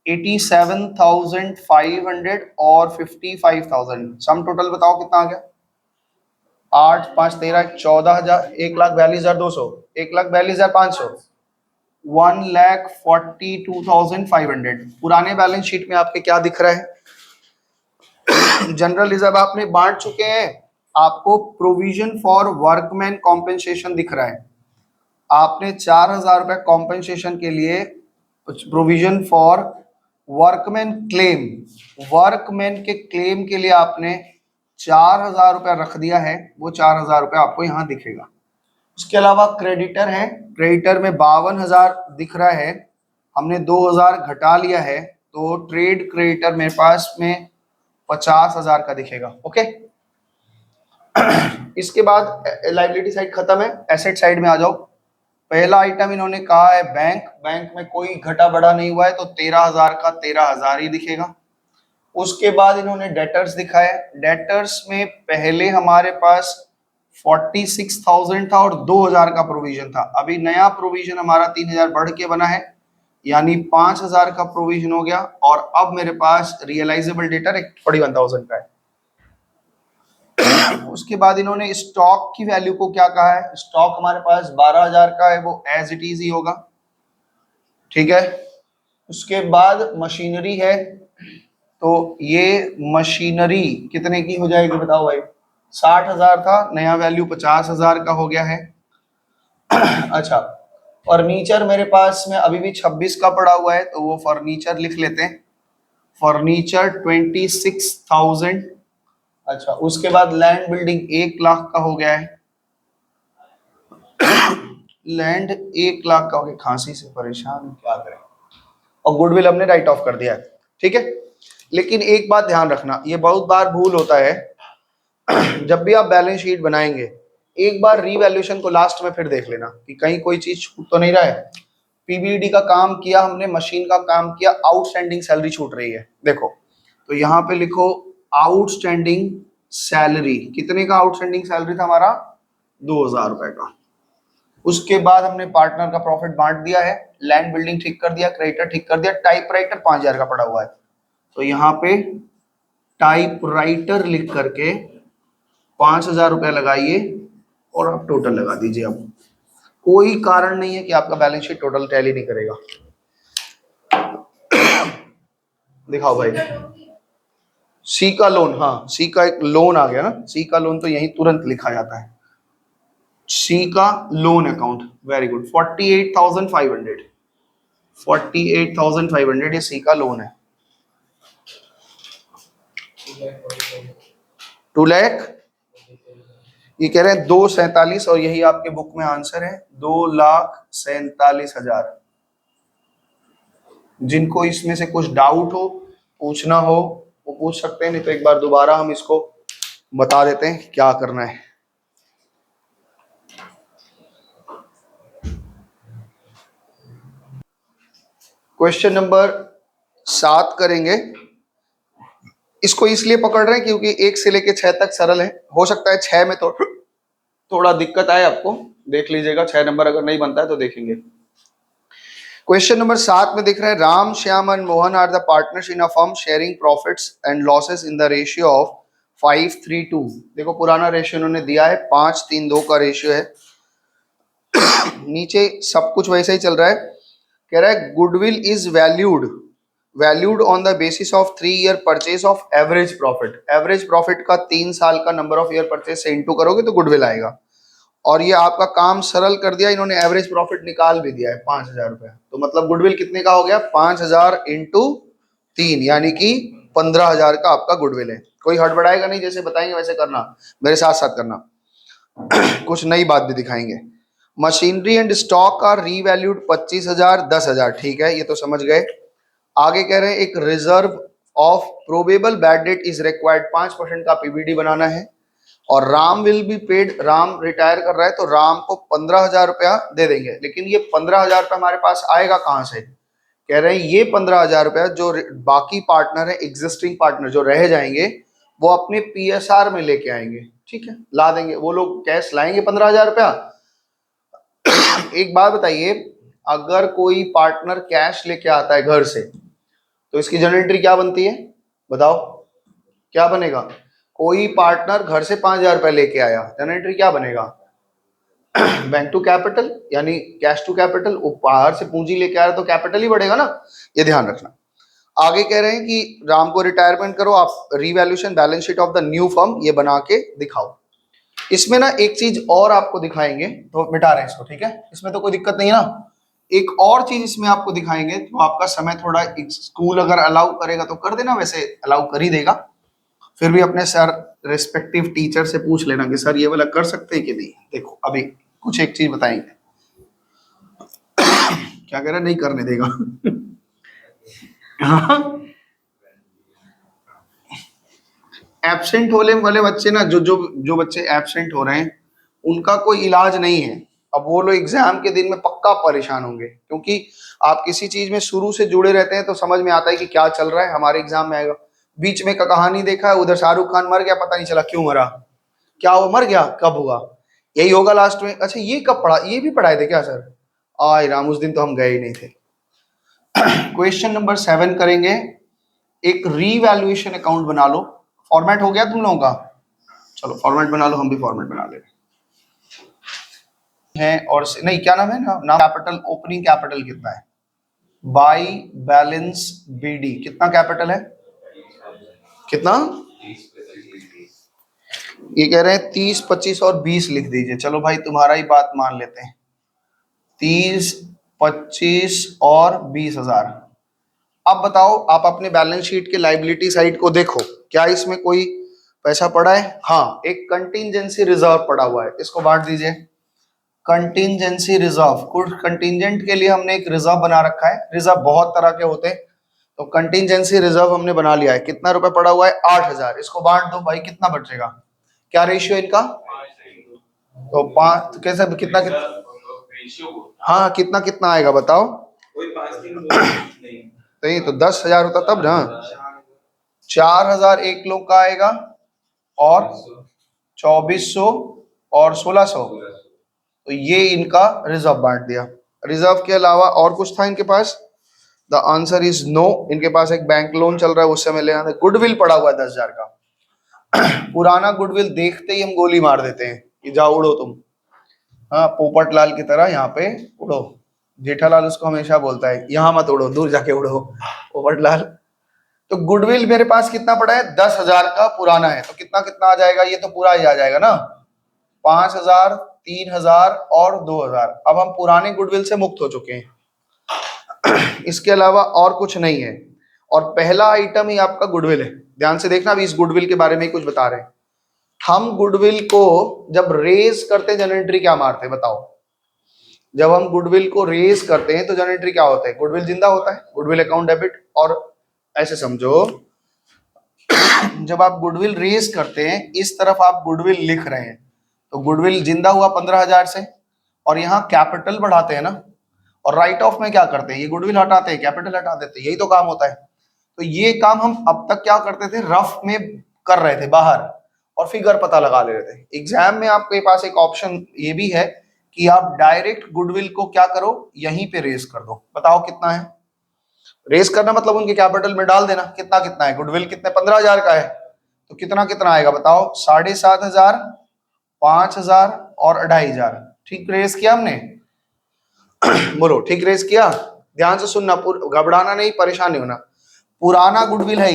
87,500 और 55,000, सम टोटल बताओ कितना आ गया? 8 5 13 14,000, 1,42,200, 1,42,500, 1,42,500। पुराने बैलेंस शीट में आपके क्या दिख रहा है? जनरल रिजर्व आपने बांट चुके हैं, आपको प्रोविजन फॉर वर्कमैन कॉम्पेंसेशन दिख रहा है। आपने 4,000 रुपए कॉम्पेंसेशन के लिए, provision for workman claim, workman के क्लेम के लिए आपने 4,000 रुपया रख दिया है, वो 4,000 रुपया आपको यहाँ दिखेगा। उसके अलावा क्रेडिटर है, क्रेडिटर में 52,000 दिख रहा है, हमने 2,000 घटा लिया है, तो ट्रेड क्रेडिटर मेरे पास में 50,000 का दिखेगा। ओके, इसके बाद लाइबिलिटी साइड खत्म है, एसेट साइड में आ जाओ। पहला आइटम इन्होंने कहा है बैंक, बैंक में कोई घटा बढ़ा नहीं हुआ है, तो 13,000 का 13,000 ही दिखेगा। उसके बाद इन्होंने डेटर्स दिखाया, डेटर्स में पहले हमारे पास 46,000 था और 2,000 का प्रोविजन था, अभी नया प्रोविजन हमारा 3,000 बढ़ के बना है, यानी 5,000 का प्रोविजन हो गया। और अब मेरे पास रियलाइजेबल डेटा 41,000 का है। उसके बाद इन्होंने स्टॉक की वैल्यू को क्या कहा है, स्टॉक हमारे पास 12,000 का है, वो एज इट इज ही होगा, ठीक है। उसके बाद मशीनरी है, तो ये मशीनरी कितने की हो जाएगी बताओ भाई, 60,000 था, नया वैल्यू 50,000 का हो गया है। अच्छा, फर्नीचर मेरे पास में अभी भी 26 का पड़ा हुआ है, तो वो फर्नीचर लिख लेते हैं, फर्नीचर 26,000। अच्छा, उसके बाद लैंड बिल्डिंग 1 लाख का हो गया है, लैंड 1 लाख का हो गया, खांसी से परेशान क्या करें। और गुडविल हमने राइट ऑफ कर दिया है, ठीक है। लेकिन एक बात ध्यान रखना, ये बहुत बार भूल होता है, जब भी आप बैलेंस शीट बनाएंगे एक बार रीवैल्यूएशन को लास्ट में फिर देख लेना कि कहीं कोई चीज छूट तो नहीं रहा है। पीबीडी का काम किया हमने, मशीन का काम किया, आउटस्टैंडिंग सैलरी छूट रही है, देखो तो यहाँ पे लिखो आउटस्टैंडिंग सैलरी, कितने का आउटस्टैंडिंग सैलरी था हमारा, 2,000 रुपए का। उसके बाद हमने पार्टनर का प्रॉफिट बांट दिया है, लैंड बिल्डिंग ठीक कर दिया, क्रेडिटर ठीक कर दिया, टाइपराइटर 5,000 का पड़ा हुआ है, तो यहाँ पे टाइपराइटर लिख करके 5,000 रुपये लगाइए और आप टोटल लगा दीजिए। अब कोई कारण नहीं है कि आपका बैलेंस शीट टोटल टैली नहीं करेगा। दिखाओ भाई, सी का लोन, हाँ सी का एक लोन आ गया ना, सी का लोन तो यही तुरंत लिखा जाता है, सी का लोन अकाउंट, वेरी गुड, 48,500, 48,500 ये सी का लोन है। 2 लाख, ये कह रहे हैं 247, और यही आपके बुक में आंसर है, 2,47,000। जिनको इसमें से कुछ डाउट हो, पूछना हो, वो पूछ सकते हैं, नहीं तो एक बार दोबारा हम इसको बता देते हैं क्या करना है। क्वेश्चन नंबर 7 करेंगे। इसको इसलिए पकड़ रहे हैं क्योंकि 1 से लेके 6 तक सरल है, हो सकता है 6 में तो थोड़ा दिक्कत आए आपको, देख लीजिएगा 6 नंबर अगर नहीं बनता है तो देखेंगे। क्वेश्चन नंबर 7 में दिख रहा है, Ram, Shyam and Mohan are the partners in a firm sharing profits and losses in the ratio of 5:3:2। देखो पुराना रेशियो उन्होंने दिया है, 5:3:2 का रेशियो है। नीचे सब कुछ वैसे ही चल रहा है, कह रहा है goodwill is valued on the basis of 3 year purchase of average profit. Average profit का 3 साल का नंबर ऑफ ईयर परचेज से इंटू करोगे तो गुडविल आएगा। और ये आपका काम सरल कर दिया, इन्होंने एवरेज प्रॉफिट निकाल भी दिया है 5,000 रुपए, तो मतलब गुडविल कितने का हो गया, 5,000 इंटू 3 यानी कि 15,000 का आपका गुडविल है। कोई हड़बड़ाएगा नहीं, जैसे बताएंगे वैसे करना, मेरे साथ साथ करना। कुछ नई बात भी दिखाएंगे। Machinery and stock are revalued 25,000, 10,000, ठीक है, ये तो समझ गए। आगे कह रहे हैं एक reserve of probable bad debt is required, 5% का पीबीडी बनाना है। और Ram will be paid, Ram retire कर रहा है तो राम को 15,000 रुपया दे देंगे। लेकिन ये 15,000 रुपया हमारे पास आएगा कहाँ से, कह रहे हैं ये 15,000 रुपया जो बाकी पार्टनर है, एग्जिस्टिंग पार्टनर जो रह जाएंगे, वो अपने पीएसआर में लेके आएंगे, ठीक है, ला देंगे, वो लोग कैश लाएंगे 15,000 रुपया। एक बात बताइए, अगर कोई पार्टनर कैश लेके आता है घर से तो इसकी जर्नल एंट्री क्या बनती है, बताओ क्या बनेगा। कोई पार्टनर घर से 5,000 रुपए लेके आया, जर्नल एंट्री क्या बनेगा, बैंक टू कैपिटल, यानी कैश टू कैपिटल। बाहर से पूंजी लेके आ रहा तो कैपिटल ही बढ़ेगा ना, ये ध्यान रखना। आगे कह रहे हैं कि राम को रिटायरमेंट करो, आप revaluation balance sheet of the new firm ये बना के दिखाओ। इसमें ना एक चीज और आपको दिखाएंगे, तो मिटा रहे हैं इसको, ठीक है, इसमें तो कोई दिक्कत नहीं है ना। एक और चीज इसमें आपको दिखाएंगे, तो आपका समय थोड़ा, स्कूल अगर अलाउ करेगा तो कर देना, वैसे अलाउ कर ही देगा, फिर भी अपने सर रेस्पेक्टिव टीचर से पूछ लेना कि सर ये वाला कर सकते हैं कि नहीं। देखो अभी कुछ एक चीज बताएंगे। क्या कह रहा है, नहीं करने देगा। एब्सेंट होने वाले बच्चे ना, जो बच्चे एब्सेंट हो रहे हैं उनका कोई इलाज नहीं है। अब वो लोग एग्जाम के दिन में पक्का परेशान होंगे, क्योंकि आप किसी चीज में शुरू से जुड़े रहते हैं तो समझ में आता है कि क्या चल रहा है, हमारे एग्जाम में आएगा। बीच में का कहानी देखा है, उधर शाहरुख खान मर गया, पता नहीं चला क्यों मरा, क्या वो मर गया, कब हुआ, यही होगा लास्ट में। अच्छा ये कब पढ़ा, ये भी पढ़ाए थे क्या सर, आय राम, उस दिन तो हम गए ही नहीं थे। क्वेश्चन नंबर 7 करेंगे। एक रीवैल्यूएशन अकाउंट बना लो। फॉर्मेट हो गया तुम लोगों का? चलो फॉर्मेट बना लो, हम भी फॉर्मेट बना ले हैं। और नहीं, क्या नाम है ना, नाम कैपिटल, ओपनिंग कैपिटल कितना है? बाई बैलेंस बीडी कितना कैपिटल है? कितना? ये कह रहे हैं 30, 25 और 20 लिख दीजिए। चलो भाई तुम्हारा ही बात मान लेते हैं। 30, 25 और 20,000। अब बताओ, आप अपने बैलेंस शीट के लाइबिलिटी साइड को देखो, क्या इसमें कोई पैसा पड़ा है? हाँ, एक कंटिंजेंसी रिजर्व पड़ा हुआ है, इसको बांट दीजिए। कंटिंजेंसी रिजर्व, कुछ कंटिंजेंट के लिए हमने एक रिजर्व बना रखा है। रिजर्व बहुत तरह के होते हैं, तो कंटिंजेंसी रिजर्व हमने बना लिया है। कितना रुपए पड़ा हुआ है? 8,000। इसको बांट दो भाई, कितना बचेगा? क्या रेशियो इनका? तो 5, तो कैसे, कितना कितना? हाँ, कितना कितना आएगा बताओ? नहीं तो 10,000 होता तब ना। 4,000 एक लोग का आएगा, और 2,400 और 1,600। तो ये इनका रिजर्व बांट दिया। रिजर्व के अलावा और कुछ था इनके पास? The answer is no. इनके पास एक बैंक लोन चल रहा है, उससे मैं ले आना। गुडविल पड़ा हुआ है 10,000 का। पुराना गुडविल देखते ही हम गोली मार देते हैं कि जाओ उड़ो तुम। हाँ, पोपट लाल की तरह यहाँ पे उड़ो। जेठालाल उसको हमेशा बोलता है, यहाँ मत उड़ो, दूर जाके उड़ो पोपट लाल। तो गुडविल मेरे पास कितना पड़ा है? 10,000 का पुराना है। तो कितना कितना आ जाएगा? ये तो पूरा ही आ जाएगा ना। 5,000, 3,000 और 2,000। अब हम पुराने गुडविल से मुक्त हो चुके हैं। इसके अलावा और कुछ नहीं है। और पहला आइटम ही आपका गुडविल है। ध्यान से देखना, अभी इस गुडविल के बारे में ही कुछ बता रहे हैं। हम गुडविल को जब रेज करते हैं, जनरल एंट्री क्या मारते हैं बताओ? जब हम गुडविल को रेज करते हैं तो जनरल एंट्री क्या होता है? गुडविल जिंदा होता है, गुडविल अकाउंट डेबिट। और ऐसे समझो, जब आप गुडविल रेज करते हैं, इस तरफ आप गुडविल लिख रहे हैं, तो गुडविल जिंदा हुआ 15,000 से, और यहाँ कैपिटल बढ़ाते हैं ना। और राइट ऑफ में क्या करते हैं? ये गुडविल हटाते हैं, कैपिटल हटा देते हैं, यही तो काम होता है। तो ये काम हम अब तक क्या करते थे? रफ में कर रहे थे बाहर, और फिगर पता लगा ले रहे थे। एग्जाम में आपके पास एक ऑप्शन ये भी है कि आप डायरेक्ट गुडविल को क्या करो, यहीं पे रेज कर दो। बताओ कितना है? रेज करना मतलब उनके कैपिटल में डाल देना। कितना कितना है? गुडविल कितने? 15,000 का है, तो कितना कितना आएगा बताओ? 7,500, 5,000 और 2,500। ठीक रेज किया हमने? बोलो, ठीक रेज किया? ध्यान से सुनना, घबराना नहीं, परेशान नहीं होना। पुराना गुडविल है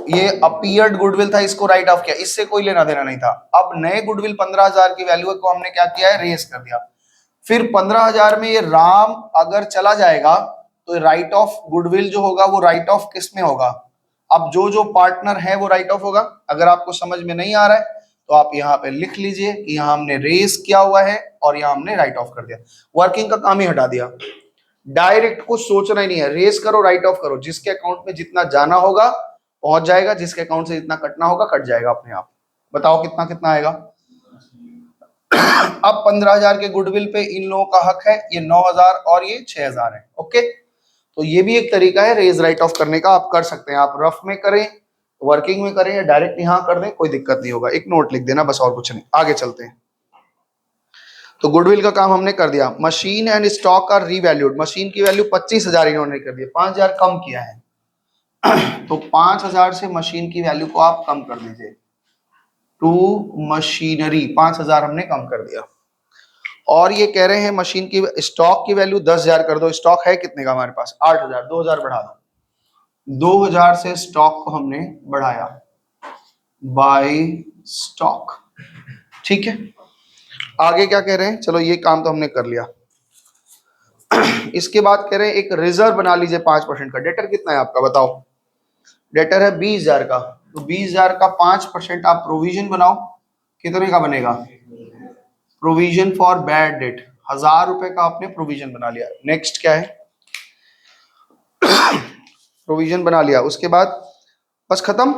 ये अपीयर्ड गुडविल था, इसको राइट ऑफ किया, इससे कोई लेना देना नहीं था। अब नए गुडविल 15,000 की वैल्यू को हमने क्या किया है? रेज कर दिया। फिर 15,000 में ये राम अगर चला जाएगा, तो राइट ऑफ गुडविल जो होगा वो राइट ऑफ किस में होगा? अब जो जो पार्टनर है वो राइट ऑफ होगा। अगर आपको समझ में नहीं आ रहा है तो आप यहाँ पे लिख लीजिए कि यहाँ हमने रेज किया हुआ है और यहाँ हमने राइट ऑफ कर दिया। वर्किंग का काम ही हटा दिया। डायरेक्ट कुछ सोचना ही नहीं है, रेज करो, राइट ऑफ करो। जिसके अकाउंट में जितना जाना होगा पहुंच जाएगा, जिसके अकाउंट से जितना कटना होगा कट जाएगा अपने आप। बताओ कितना कितना आएगा? अब 15,000 के गुडविल पे इन लोगों का हक है, ये 9,000 और ये 6,000 है। ओके, तो ये भी एक तरीका है रेज राइट ऑफ करने का, आप कर सकते हैं। आप रफ में करें, वर्किंग में करें, या डायरेक्ट यहां कर दें, कोई दिक्कत नहीं होगा। एक नोट लिख देना बस, और कुछ नहीं। आगे चलते हैं। तो गुडविल का काम हमने कर दिया। Machine and stock are revalued. मशीन की वैल्यू 25,000 इन्होंने कर दिया, 5,000 कम किया है। तो 5,000 से मशीन की वैल्यू को आप कम कर दीजिए। टू मशीनरी 5,000 हमने कम कर दिया। और ये कह रहे हैं मशीन की स्टॉक की वैल्यू 10,000 कर दो। स्टॉक है कितने का हमारे पास? 8,000। 2,000 बढ़ा दो। 2,000 से स्टॉक को हमने बढ़ाया, बाय स्टॉक। ठीक है, आगे क्या कह रहे हैं? चलो ये काम तो हमने कर लिया। इसके बाद कह रहे हैं एक रिजर्व बना लीजिए 5% का। डेटर कितना है आपका बताओ? डेटर है 20,000 का, तो 20,000 का 5% आप प्रोविजन बनाओ। कितने का बनेगा? प्रोविजन फॉर बैड डेट 1,000 रुपए का आपने प्रोविजन बना लिया। नेक्स्ट क्या है? प्रोविजन बना लिया, उसके बाद बस खत्म।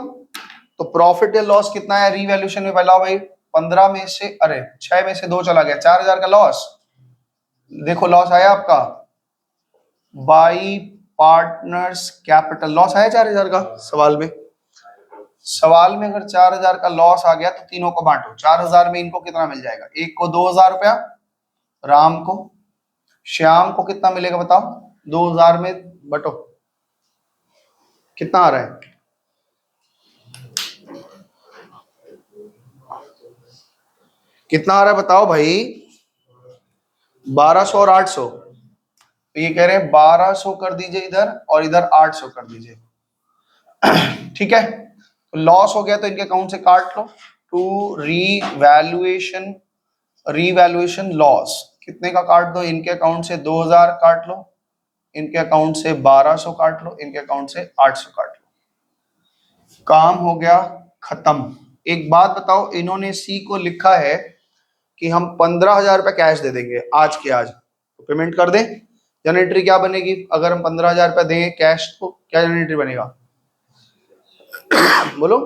तो प्रॉफिट या लॉस कितना है रीवैल्यूएशन में? पहला भाई 15 में से, अरे 6 में से 2 चला गया, 4,000 का लॉस। देखो लॉस आया आपका बाई पार्टनर्स कैपिटल। लॉस आया 4,000 का सवाल में। सवाल में अगर 4,000 का लॉस आ गया तो तीनों को बांटो। 4,000 में इनको कितना मिल जाएगा? एक को 2,000 रुपया, राम को। श्याम को कितना मिलेगा बताओ? 2,000 में बटो कितना आ रहा है? कितना आ रहा है बताओ भाई? 1200 और 800। तो ये कह रहे हैं 1200 कर दीजिए इधर और इधर 800 कर दीजिए। ठीक है, तो लॉस हो गया तो इनके अकाउंट से काट लो। टू रीवैल्यूएशन, रीवैल्यूएशन लॉस कितने का काट दो? इनके अकाउंट से 2000 काट लो, इनके अकाउंट से 1200 काट लो, इनके अकाउंट से 800 काट लो। काम हो गया खत्म। एक बात बताओ, इन्होंने सी को लिखा है कि हम 15,000 रुपये कैश दे देंगे आज के आज, तो पेमेंट कर दें। जनरल एंट्री क्या बनेगी? अगर हम 15,000 रुपये दें कैश तो क्या जनरल एंट्री बनेगा? बोलो।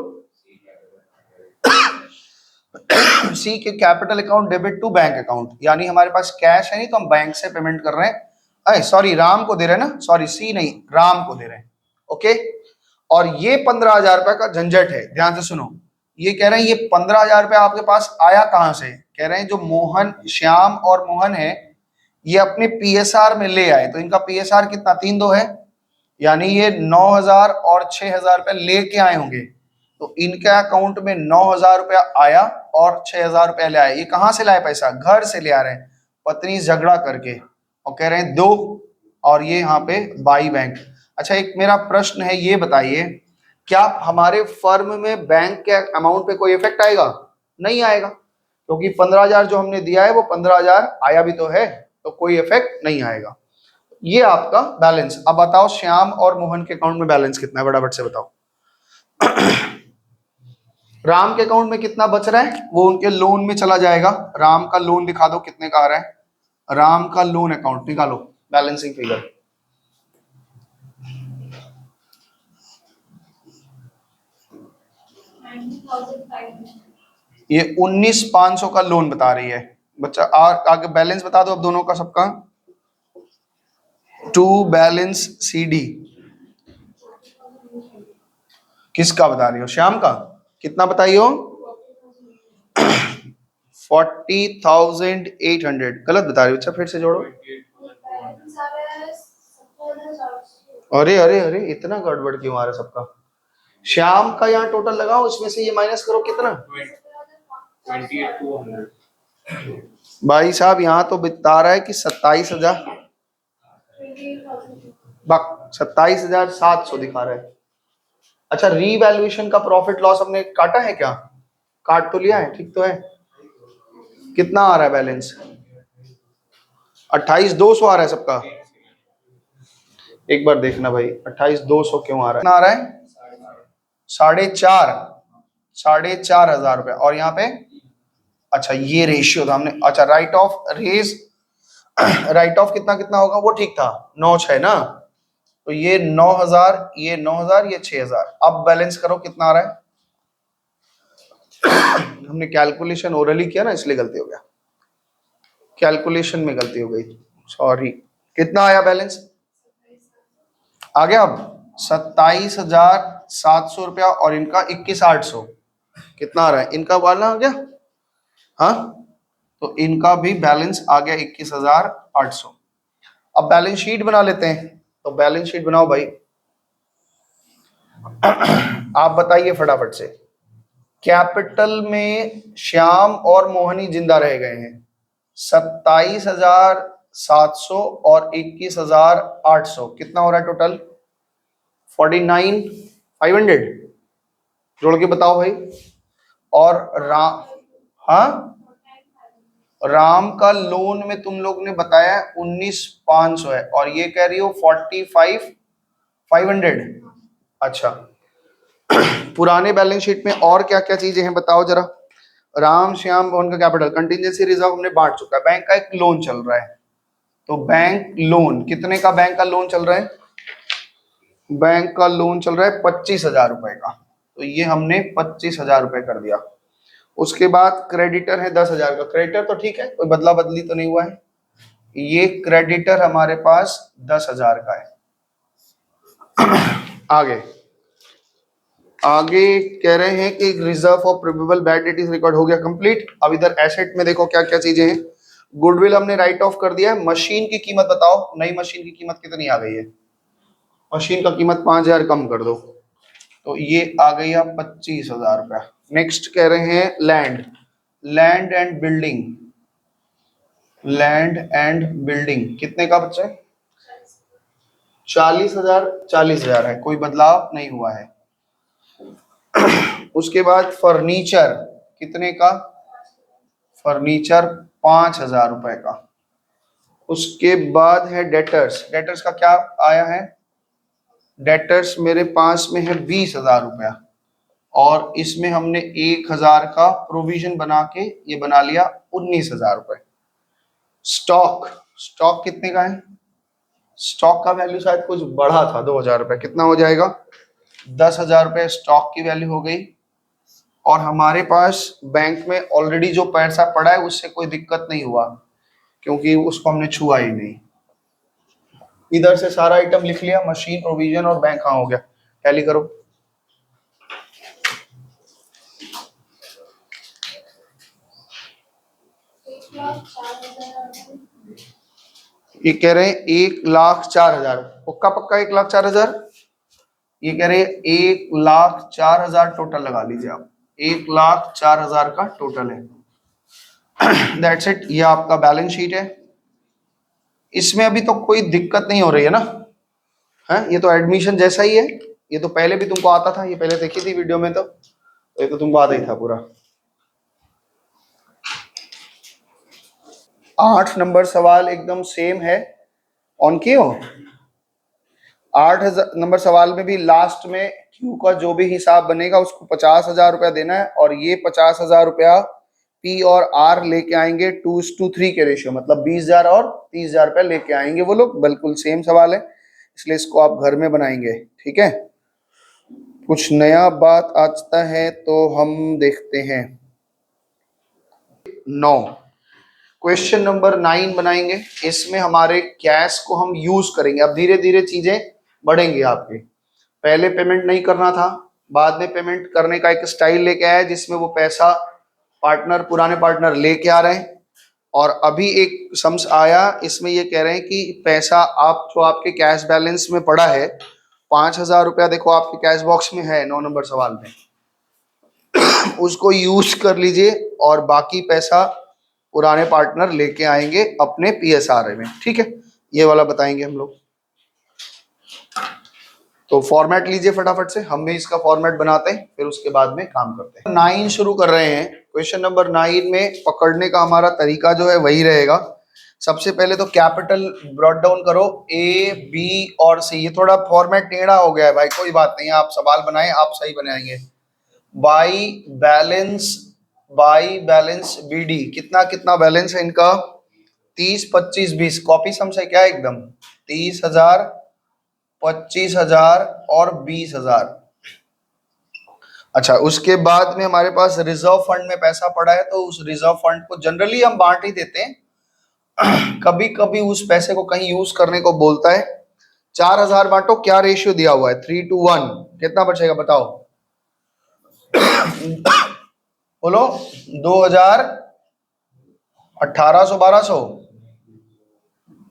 सी के capital account debit to bank account, यानी हमारे पास कैश है नहीं तो हम बैंक से पेमेंट कर रहे हैं। अरे सॉरी, राम को दे रहे हैं ना, सॉरी सी नहीं, राम को दे रहे हैं। ओके, और ये 15,000 रुपये का झंझट है, ध्यान से सुनो। ये कह रहे हैं ये 15,000 रुपये आपके पास आया कहां से? कह रहे हैं जो मोहन, श्याम और मोहन है ये अपने पीएसआर में ले आए। तो इनका पीएसआर कितना? 3-2 है, यानी ये 9,000 और 6,000 रुपये लेके आए होंगे। तो इनके अकाउंट में 9,000 रुपया आया और 6,000 रुपया ले आए। ये कहां से लाए पैसा? घर से ले आ रहे हैं, पत्नी झगड़ा करके, और कह रहे हैं दो, और ये यहाँ पे बाई बैंक। अच्छा, एक मेरा प्रश्न है, ये बताइए क्या हमारे फर्म में बैंक के अमाउंट पे कोई इफेक्ट आएगा? नहीं आएगा, क्योंकि 15,000 जो हमने दिया है वो 15,000 आया भी तो है, तो कोई इफेक्ट नहीं आएगा। ये आपका बैलेंस। अब बताओ श्याम और मोहन के अकाउंट में बैलेंस कितना है, फटाफट से बताओ। राम के अकाउंट में कितना बच रहा है? वो उनके लोन में चला जाएगा। राम का लोन दिखा दो कितने का आ रहा है। राम का लोन अकाउंट निकालो, बैलेंसिंग फिगर। ये 19,500 का लोन बता रही है बच्चा। आगे बैलेंस बता दो अब दोनों का, सबका। टू बैलेंस CD किसका बता रही हो? श्याम का कितना बताइए हो? 40,800 गलत बता रही हो। अच्छा फिर से जोड़ो। अरे अरे अरे, इतना गड़बड़ क्यों आ रहा है सबका? श्याम का यहाँ टोटल लगाओ, इसमें से ये माइनस करो, कितना? 28,200। भाई साहब यहाँ तो बता रहा है कि 27,000, 27,700 दिखा रहा है। अच्छा, रीवैल्यूएशन का प्रॉफिट लॉस हमने काटा है क्या? काट तो लिया है, ठीक तो है। कितना आ रहा है बैलेंस? 28,200 आ रहा है सबका। एक बार देखना भाई, 28,200 क्यों आ रहा है? कितना आ रहा है? 4,500 रुपए। और यहाँ पे अच्छा ये रेशियो था हमने, अच्छा राइट ऑफ रेज, राइट ऑफ कितना कितना होगा वो ठीक था, 9,6 ना। तो ये 9,000, ये 9,000, ये 6,000। अब बैलेंस करो कितना आ रहा है। हमने कैलकुलेशन ओरली किया ना, इसलिए गलती हो गया, कैलकुलेशन में गलती हो गई, सॉरी। कितना आया बैलेंस? आ गया अब 27,700 रुपया, और इनका 21,800। कितना आ रहा है इनका वाला? आ गया हाँ, तो इनका भी बैलेंस आ गया 21,800। अब बैलेंस शीट बना लेते हैं, तो बैलेंस शीट बनाओ भाई। आप बताइए फटाफट से। कैपिटल में श्याम और मोहनी जिंदा रह गए हैं, 27,700 और 21,800, कितना हो रहा है टोटल? 49,500। जोड़ के बताओ भाई। और राम का लोन में तुम लोग ने बताया 19,500 है, और ये कह रही हो 45,500। अच्छा, पुराने बैलेंस शीट में और क्या क्या चीजें हैं बताओ जरा। राम श्याम मोहन का कैपिटल, कंटिजेंसी रिजर्व हमने बांट चुका है, बैंक का एक लोन चल रहा है, तो बैंक लोन कितने का? बैंक का लोन चल रहा है, बैंक का लोन चल रहा है 25,000 रुपए का, तो ये हमने 25,000 रुपए कर दिया। उसके बाद क्रेडिटर है 10,000 का, क्रेडिटर तो ठीक है, कोई बदला बदली तो नहीं हुआ है। ये क्रेडिटर हमारे पास 10,000 का है। आगे आगे कह रहे हैं कि reserve of probable bad debt is record हो गया कंप्लीट। अब इधर एसेट में देखो क्या क्या चीजें हैं। गुडविल हमने राइट ऑफ कर दिया है। मशीन की कीमत बताओ, नई मशीन की कीमत कितनी आ गई है? मशीन का कीमत 5,000 कम कर दो, तो ये आ गई आप 25,000 रुपया। नेक्स्ट कह रहे हैं land, land and building, land and building कितने का बच्चा है? 40,000, 40,000 है, कोई बदलाव नहीं हुआ है। उसके बाद फर्नीचर कितने का? फर्नीचर 5,000 रुपए का। उसके बाद है डेटर्स, डेटर्स का क्या आया है? डेटर्स मेरे पास में है 20,000 रुपया, और इसमें हमने 1,000 का प्रोविजन बना के ये बना लिया 19,000 रुपए। स्टॉक, स्टॉक कितने का है? स्टॉक का वैल्यू शायद कुछ बढ़ा था 2,000 रुपए, कितना हो जाएगा? 10,000 रुपए स्टॉक की वैल्यू हो गई। और हमारे पास बैंक में ऑलरेडी जो पैसा पड़ा है उससे कोई दिक्कत नहीं हुआ, क्योंकि उसको हमने छुआ ही नहीं। इधर से सारा आइटम लिख लिया, मशीन, प्रोविजन और बैंक। हाँ हो गया, टैली करो। ये कह रहे हैं 1,04,000, पक्का पक्का 1,04,000। ये कह रहे हैं 1,04,000 टोटल लगा लीजिए आप, 1,04,000 का टोटल है। दैट्स इट, ये आपका बैलेंस शीट है। इसमें अभी तो कोई दिक्कत नहीं हो रही है ना? है, ये तो एडमिशन जैसा ही है, ये तो पहले भी तुमको आता था, ये पहले देखी थी वीडियो में, तो ये तो तुमको आता ही था पूरा। 8 नंबर सवाल एकदम सेम है, ऑन किए हो? 8 नंबर सवाल में भी लास्ट में क्यू का जो भी हिसाब बनेगा उसको 50,000 रुपया देना है, और ये 50,000 रुपया पी और आर लेके आएंगे 2:3 के रेशियो, मतलब 20,000 और 30,000 रुपया लेके आएंगे वो लोग। बिल्कुल सेम सवाल है, इसलिए इसको आप घर में बनाएंगे, ठीक है? कुछ नया बात आता है तो हम देखते हैं। 9, क्वेश्चन नंबर 9 बनाएंगे। इसमें हमारे कैश को हम यूज करेंगे। अब धीरे धीरे चीजें बढ़ेंगी आपके। पहले पेमेंट नहीं करना था, बाद में पेमेंट करने का एक स्टाइल लेके आया जिसमें वो पैसा पार्टनर, पुराने पार्टनर लेके आ रहे हैं। और अभी एक सम्स आया, इसमें ये कह रहे हैं कि पैसा आप जो आपके कैश बैलेंस में पड़ा है 5,000 रुपया, देखो आपके कैश बॉक्स में है 9 नंबर सवाल में, उसको यूज कर लीजिए और बाकी पैसा पुराने पार्टनर लेके आएंगे अपने पीएसआर में, ठीक है? ये वाला बताएंगे हम लोग। तो फॉर्मेट लीजिए फटाफट से, हम भी इसका फॉर्मेट बनाते हैं, फिर उसके बाद में काम करते हैं। 9 शुरू कर रहे हैं। क्वेश्चन नंबर 9 में पकड़ने का हमारा तरीका जो है वही रहेगा। सबसे पहले तो कैपिटल ब्रॉट डाउन करो, ए, बी और सी। ये थोड़ा फॉर्मेट टेढ़ा हो गया है भाई, कोई बात नहीं, आप सवाल बनाएं, आप सही बनाएंगे। बाई बैलेंस बीडी, कितना कितना बैलेंस है इनका? 30, 25, 20। कॉपी सम से क्या है एकदम? 30,000, 25,000 और 20,000। अच्छा, उसके बाद में हमारे पास रिजर्व फंड में पैसा पड़ा है, तो उस रिजर्व फंड को जनरली हम बांट ही देते हैं। कभी कभी उस पैसे को कहीं यूज करने को बोलता है। 4,000 बांटो, क्या रेशियो दिया हुआ है? 3:1। कितना बचेगा बताओ? बोलो, 2,000, 1,800, 1,200,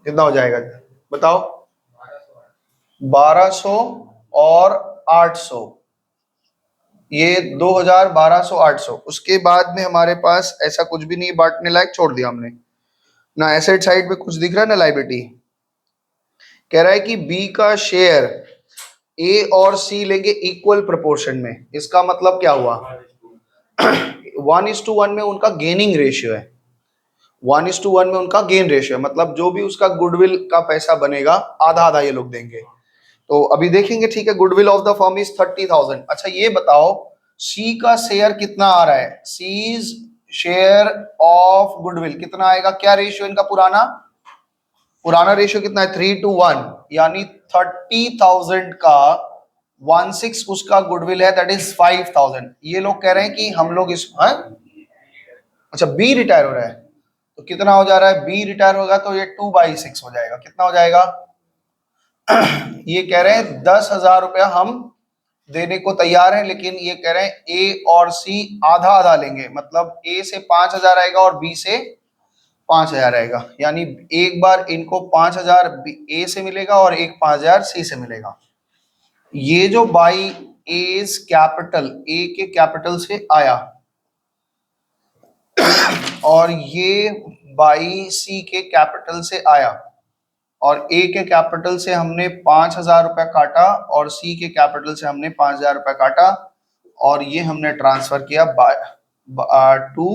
कितना हो जाएगा बताओ? 1,200 और 800, ये 2,000, 1,200, 800। उसके बाद में हमारे पास ऐसा कुछ भी नहीं बांटने लायक, छोड़ दिया हमने ना। एसेट साइड पे कुछ दिख रहा है ना, लाइबिलिटी। कह रहा है कि बी का शेयर ए और सी लेंगे इक्वल प्रोपोर्शन में। इसका मतलब क्या हुआ? 1:1 में उनका गेनिंग रेशियो है, 1:1 में उनका गेन रेशियो है, मतलब जो भी उसका गुडविल का पैसा बनेगा आधा आधा ये लोग देंगे। तो अभी देखेंगे, ठीक है? Goodwill of the firm is 30,000। अच्छा ये बताओ, सी का शेयर कितना आ रहा है? सीज शेयर ऑफ गुडविल कितना आएगा? क्या रेशियो इनका पुराना रेशियो कितना है? 3:1, यानी 30,000 का 1/6 उसका गुडविल है, दैट इज 5,000। ये लोग कह रहे हैं कि हम लोग इस अच्छा बी रिटायर हो रहा है, तो कितना हो जा रहा है? बी रिटायर होगा तो ये 2/6 हो जाएगा। कितना हो जाएगा? ये कह रहे हैं 10,000 रुपया हम देने को तैयार हैं, लेकिन ये कह रहे हैं ए और सी आधा आधा लेंगे, मतलब ए से 5,000 आएगा और बी से 5,000 आएगा। यानी एक बार इनको 5,000 ए से मिलेगा और एक 5,000 सी से मिलेगा। ये जो बाई एज कैपिटल, ए के कैपिटल से आया, और ये बाई सी के कैपिटल से आया, और ए के कैपिटल से हमने 5,000 रुपया काटा और सी के कैपिटल से हमने 5,000 रुपया काटा, और ये हमने ट्रांसफर किया टू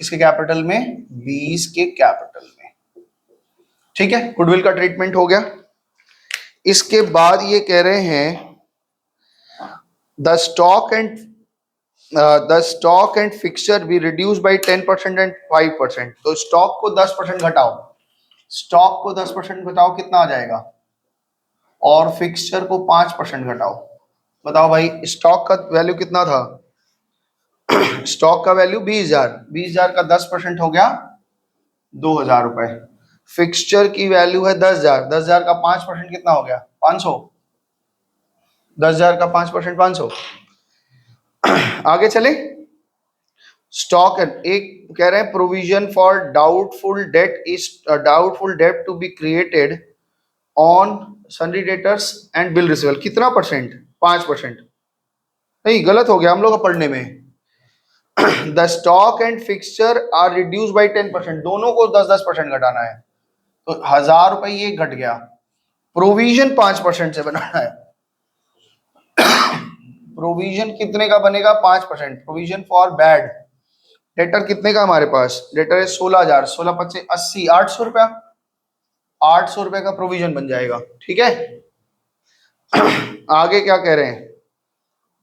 किसके कैपिटल में, 20 के कैपिटल में। ठीक है, गुडविल का ट्रीटमेंट हो गया। इसके बाद ये कह रहे हैं the stock and fixture be reduce by 10% and 5%। तो स्टॉक को 10% घटाओ, स्टॉक को 10% घटाओ, कितना आ जाएगा, और फिक्सचर को 5% घटाओ। बताओ भाई, स्टॉक का वैल्यू कितना था, स्टॉक का वैल्यू 20,000, 20,000 का 10% हो गया 2,000 रुपए। फिक्सचर की वैल्यू है 10,000, 10,000 का 5% कितना हो गया, 500, 10,000 का 5% 500। आगे चले, स्टॉक एक कह रहे हैं provision for doubtful debt to be created on sundry debtors and bill receivable. कितना परसेंट, 5%। नहीं, गलत हो गया हम लोग पढ़ने में। The stock and fixture are reduce by 10%, दोनों को 10-10% घटाना है। तो 1,000 रुपए ये घट गया। प्रोविजन 5% से बनाना है। प्रोविजन कितने का बनेगा, 5%। प्रोविजन फॉर बैड डेटर कितने का हमारे पास, डेटर है 16,000, 16 80, 800 रुपया, 800 रुपए का प्रोविजन बन जाएगा। ठीक है, आगे क्या कह रहे हैं,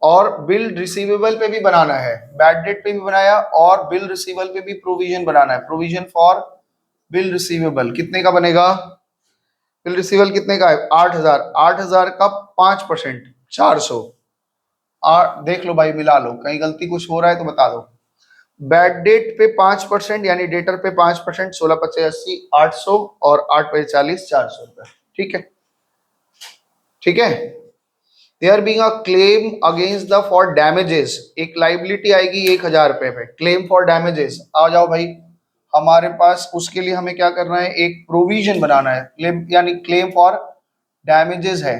और बिल रिसीवेबल पे भी बनाना है, बैड डेट पे भी बनाया, और बिल रिसीवेबल पे भी प्रोविजन बनाना है। प्रोविजन फॉर बिल रिसीवेबल कितने का बनेगा, बिल रिसीवेबल कितने का है, 8,000, 8,000 का 5%, 400। देख लो भाई, मिला लो, कहीं गलती कुछ हो रहा है तो बता दो। बैड डेट पे 5% यानी डेटर पे 5%, 16 80, 800, और 8 40, 400 रुपए। ठीक है, ठीक है। There being a claim against the for damages, एक लाइबिलिटी आएगी 1,000 रुपए पे, क्लेम फॉर डैमेजेस। आ जाओ भाई, हमारे पास उसके लिए हमें क्या करना है, एक प्रोविजन बनाना है। क्लेम यानी क्लेम फॉर डैमेजेस है,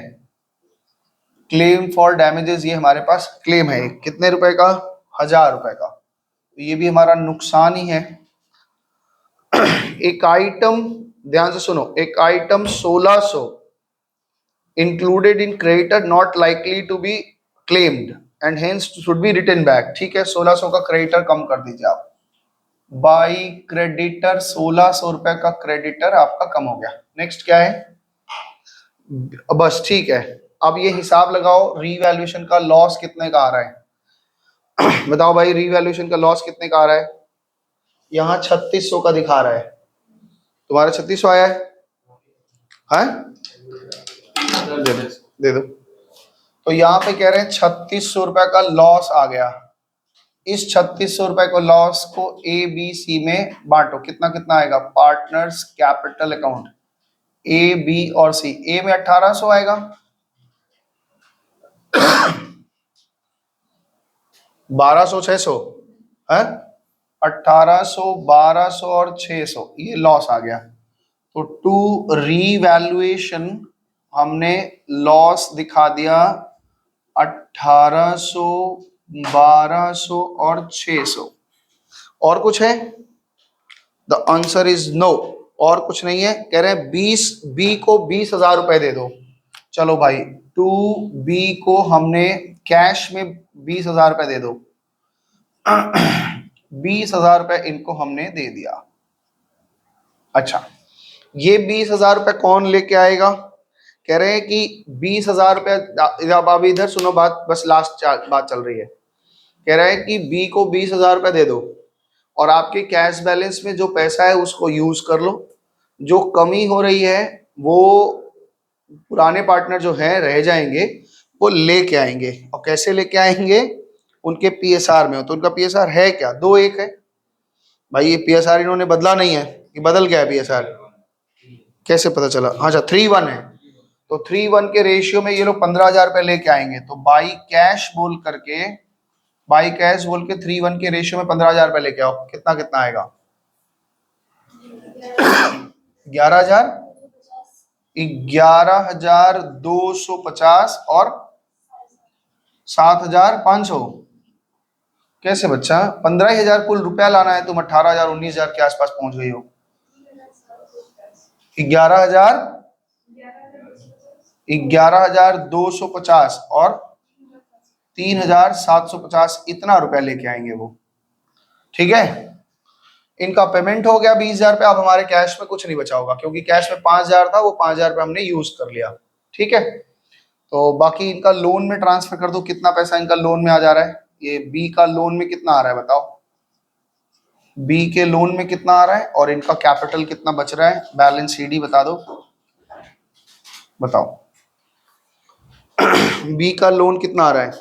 क्लेम फॉर डैमेजेस, ये हमारे पास क्लेम है। कितने रुपए का, 1,000 रुपए का। तो ये भी हमारा नुकसान ही है। एक आइटम, ध्यान से सुनो, एक item 1600 included in creditor not likely to be claimed and hence should be written back. ठीक है, 1600 का क्रेडिटर कम कर दीजिए आप, बाई क्रेडिटर 1600 रुपए का क्रेडिटर आपका कम हो गया। नेक्स्ट क्या है, बस ठीक है। अब ये हिसाब लगाओ, रीवैल्यूएशन का लॉस कितने का आ रहा है। बताओ भाई, रीवैल्यूएशन का लॉस कितने का आ रहा है, यहाँ 3600 का दिखा रहा है, तुम्हारा 3600 आया है? दे दो। तो यहाँ पे कह रहे हैं 3600 रुपए का लॉस आ गया। इस 3600 रुपए को लॉस को ए बी सी में बांटो, कितना कितना आएगा, partners capital account A B और सी। ए में 1800 आएगा, 1200, 600 है, 1800, 1200 और 600, ये लॉस आ गया। तो टू रीवैल्यूएशन हमने लॉस दिखा दिया 1800, 1200 और 600। और कुछ है, द आंसर इज नो, और कुछ नहीं है। कह रहे हैं 20 बी को 20,000 रुपए दे दो। चलो भाई, टू बी को हमने कैश में 20,000 रुपए दे दो। 20,000 रुपए इनको हमने दे दिया। अच्छा, ये 20,000 रुपए कौन लेके आएगा, कह रहे हैं कि 20,000 रुपए, अब अभी इधर सुनो बात, बस लास्ट बात चल रही है। कह रहा है कि बी को 20,000 रुपए दे दो, और आपके कैश बैलेंस में जो पैसा है उसको यूज कर लो। जो कमी हो रही है वो पुराने पार्टनर जो हैं रह जाएंगे, वो लेके आएंगे। और कैसे लेके आएंगे, उनके पीएसआर में हो। तो उनका पीएसआर है क्या, 2:1 है भाई। ये पीएसआर इन्होंने बदला नहीं है, ये बदल गया है पीएसआर, कैसे पता चला, अच्छा 3:1 है। तो 3:1 के रेशियो में ये लोग 15,000 रुपए लेके आएंगे। तो बाई कैश बोल के 3:1 के रेशियो में 15,000 रुपए लेके आओ। कितना कितना आएगा, 11,000, 11,250 और 7,500। कैसे बच्चा? 15,000 कुल रुपया लाना है, तुम 18,000 19,000 के आसपास पहुंच गई हो। 11,250 और 3,750 इतना रुपया लेके आएंगे वो। ठीक है, इनका पेमेंट हो गया 20,000 रुपया। अब हमारे कैश में कुछ नहीं बचा होगा, क्योंकि कैश में 5,000 था, वो 5,000 रुपया हमने यूज कर लिया। ठीक है, तो बाकी इनका लोन में ट्रांसफर कर दो। कितना पैसा इनका लोन में आ जा रहा है? ये बी का लोन में कितना आ रहा है बताओ? बी के लोन में कितना आ रहा है और इनका कैपिटल कितना बच रहा है? बैलेंस सीडी बता दो, बताओ। बी का लोन कितना आ रहा है?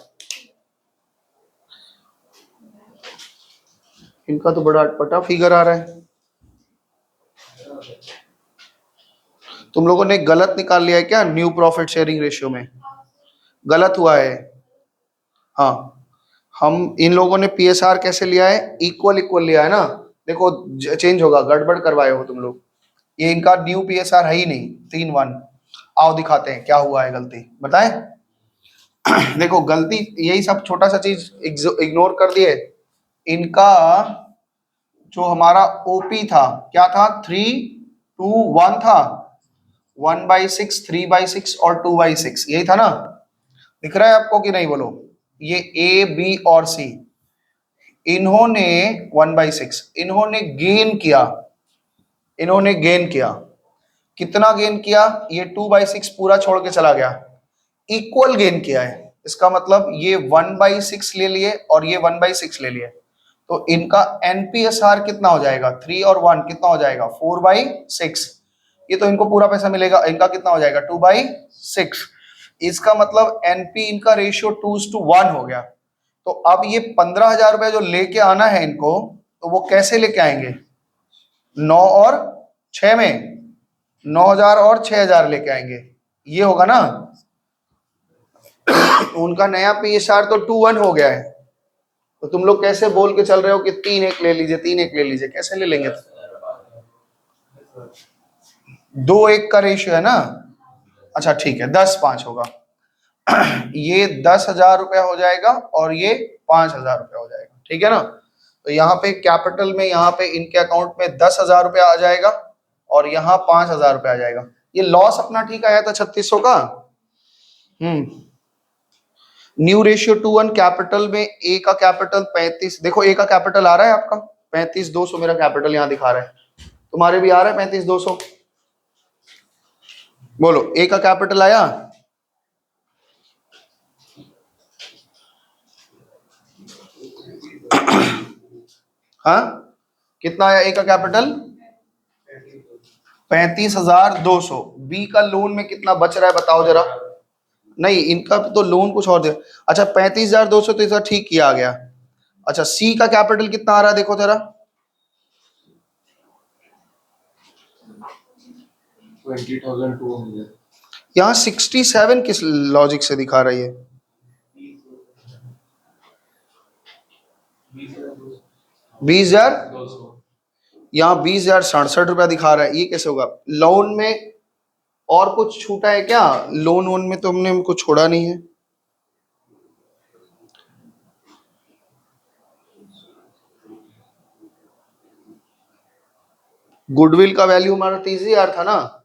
इनका तो बड़ा अटपटा फिगर आ रहा है। तुम लोगों ने गलत निकाल लिया है क्या? न्यू प्रॉफिट शेयरिंग रेशियो में गलत हुआ है। हाँ, हम इन लोगों ने पीएसआर कैसे लिया है? इक्वल इक्वल लिया है ना। देखो चेंज होगा, गड़बड़ करवाए हो तुम लोग। ये इनका न्यू पीएसआर है ही नहीं, 3-1। आओ दिखाते हैं क्या हुआ है गलती, बताएं। देखो गलती यही सब छोटा सा चीज इग्नोर कर दिए। इनका जो हमारा ओपी था क्या था? 3-2-1 था। 1/6, 3/6 और 2/6 यही था ना। दिख रहा है आपको कि नहीं? बोलो। ये ए बी और सी, इन्होंने 1/6 इन्होंने गेन किया। इन्होंने गेन किया, कितना गेन किया? ये 2/6 पूरा छोड़ के चला गया। इक्वल गेन किया है, इसका मतलब ये 1/6 ले लिए और ये 1/6 ले लिए। तो इनका एनपीएसआर कितना हो जाएगा? 3 और 1 कितना हो जाएगा? 4/6। ये तो इनको पूरा पैसा मिलेगा। इनका कितना हो जाएगा? 2/6। इसका मतलब एनपी इनका रेशियो 2:1 हो गया। तो अब ये 15,000 रुपए जो लेके आना है इनको, तो वो कैसे लेके आएंगे? 9 और 6 में 9,000 और 6,000 लेके आएंगे, ये होगा ना। उनका नया पीएसआर तो 2:1 हो गया है। तो तुम लोग कैसे बोल के चल रहे हो कि 3-1 ले लीजिए, 3-1 ले लीजिए? कैसे ले लेंगे? 2-1 का रेशियो है ना। अच्छा ठीक है, 10-5 होगा। ये 10,000 रुपया हो जाएगा और ये 5,000 रुपया हो जाएगा। ठीक है ना। तो यहाँ पे कैपिटल में, यहाँ पे इनके अकाउंट में 10,000 रुपया आ जाएगा और यहाँ 5,000 रुपया आ जाएगा। ये लॉस अपना ठीक आया था 3600 का। New ratio 2:1। कैपिटल में ए का कैपिटल 35, देखो ए का कैपिटल आ रहा है आपका 35,200। मेरा कैपिटल यहाँ दिखा रहा है, तुम्हारे भी आ रहा है 35,200। बोलो, ए का कैपिटल आया? हाँ, कितना आया ए का कैपिटल? 35,200। बी का लोन में कितना बच रहा है बताओ जरा। नहीं, इनका तो लोन कुछ और दे। अच्छा 35,200 तो इसका ठीक किया गया। अच्छा सी का कैपिटल कितना आ रहा है देखो जरा। 20,200। यहाँ 67 किस लॉजिक से दिखा रही है? 20,000। यहाँ 20,067 रुपया दिखा रहा है, ये कैसे होगा? लोन में और कुछ छूटा है क्या? लोन वोन में तो हमने कुछ छोड़ा नहीं है। गुडविल का वैल्यू हमारा 30,000 था ना।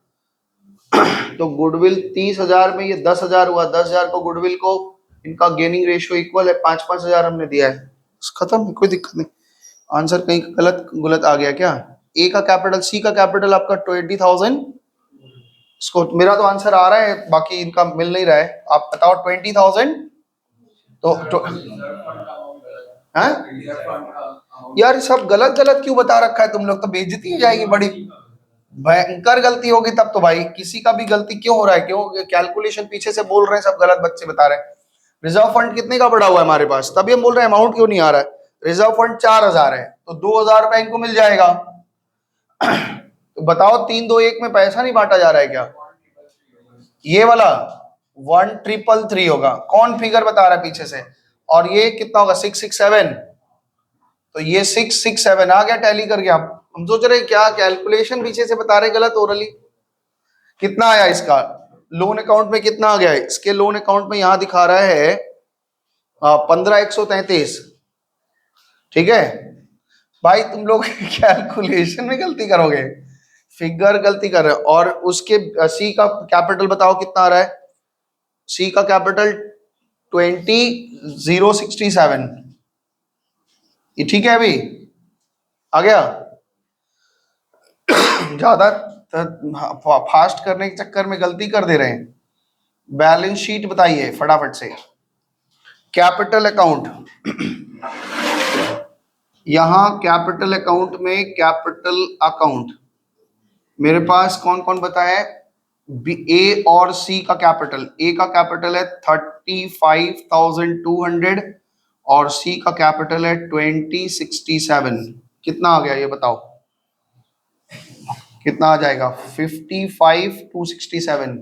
तो गुडविल 30,000 में ये 10,000 हुआ। 10,000 को गुडविल को, इनका गेनिंग रेशियो इक्वल है, 5-5 हजार हमने दिया है। खत्म है, कोई दिक्कत नहीं। आंसर कहीं गलत गलत आ गया क्या? ए का कैपिटल, सी का कैपिटल आपका 20,000। इसको मेरा तो आंसर आ रहा है, बाकी इनका मिल नहीं रहा है। आप बताओ 20,000। तो हाँ यार, सब गलत गलत क्यों बता रखा है तुम लोग? तो बेइज्जती हो जाएगी, बड़ी भयंकर गलती होगी तब तो भाई। किसी का भी गलती क्यों हो रहा है? क्यों कैलकुलेशन पीछे से बोल रहे हैं, सब गलत बच्चे बता रहे हैं। रिजर्व फंड कितने का पड़ा हुआ है हमारे पास, तभी हम बोल रहे हैं अमाउंट क्यों नहीं आ रहा है। रिजर्व फंड 4,000 है, तो 2,000 रुपए इनको मिल जाएगा। तो बताओ 3-2-1 में पैसा नहीं बांटा जा रहा है क्या? ये वाला 1,333 होगा। कौन फिगर बता रहा है पीछे से? और ये कितना होगा? 667। तो ये 667 आ गया टैली कर गया। हम सोच रहे क्या कैलकुलेशन पीछे से बता रहे गलत ओरली। कितना आया इसका लोन अकाउंट में, कितना आ गया है इसके लोन अकाउंट में, यहां दिखा रहा है 15,133। ठीक है भाई, तुम लोग कैलकुलेशन में गलती करोगे, फिगर गलती कर रहे हो। और उसके सी का कैपिटल बताओ कितना आ रहा है, सी का कैपिटल 20,067। ये ठीक है, अभी आ गया। ज्यादा फास्ट करने के चक्कर में गलती कर दे रहे हैं। बैलेंस शीट बताइए फटाफट से, कैपिटल अकाउंट। यहां कैपिटल अकाउंट में, कैपिटल अकाउंट मेरे पास कौन कौन बताया है, ए और सी का कैपिटल। ए का कैपिटल है 35,200 और सी का कैपिटल है 2067। कितना आ गया ये बताओ, कितना आ जाएगा, 55,267।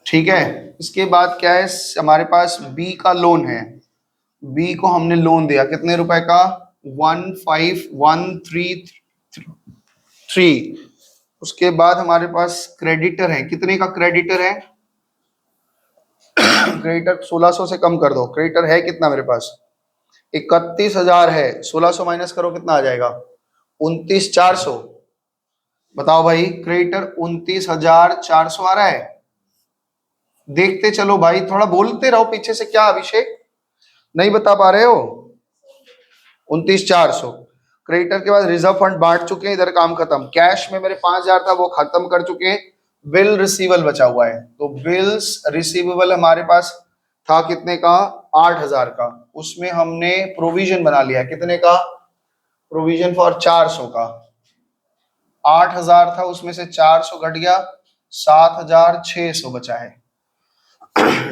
ठीक है, इसके बाद क्या है, हमारे पास बी का लोन है। बी को हमने लोन दिया कितने रुपए का, 15,133। उसके बाद हमारे पास क्रेडिटर है, कितने का क्रेडिटर है, क्रेडिटर 1600 से कम कर दो, क्रेडिटर है कितना मेरे पास, 31,000 है। 1600 माइनस करो कितना आ जाएगा, 29,400। बताओ भाई, क्रेडिटर 29,400 आ रहा है। देखते चलो भाई, थोड़ा बोलते रहो पीछे से, क्या अभिषेक नहीं बता पा रहे हो, 29,400। क्रेडिटर के बाद रिजर्व फंड बांट चुके हैं, इधर काम खत्म। कैश में मेरे 5,000 था वो खत्म कर चुके हैं। बिल रिसीवेबल बचा हुआ है, तो बिल्स रिसीवेबल हमारे पास था कितने का, 8,000 का। उसमें हमने प्रोविजन बना लिया, कितने का, प्रोविजन फॉर 400 का। 8,000 था, उसमें से 400 घट गया, 7,600 बचा है।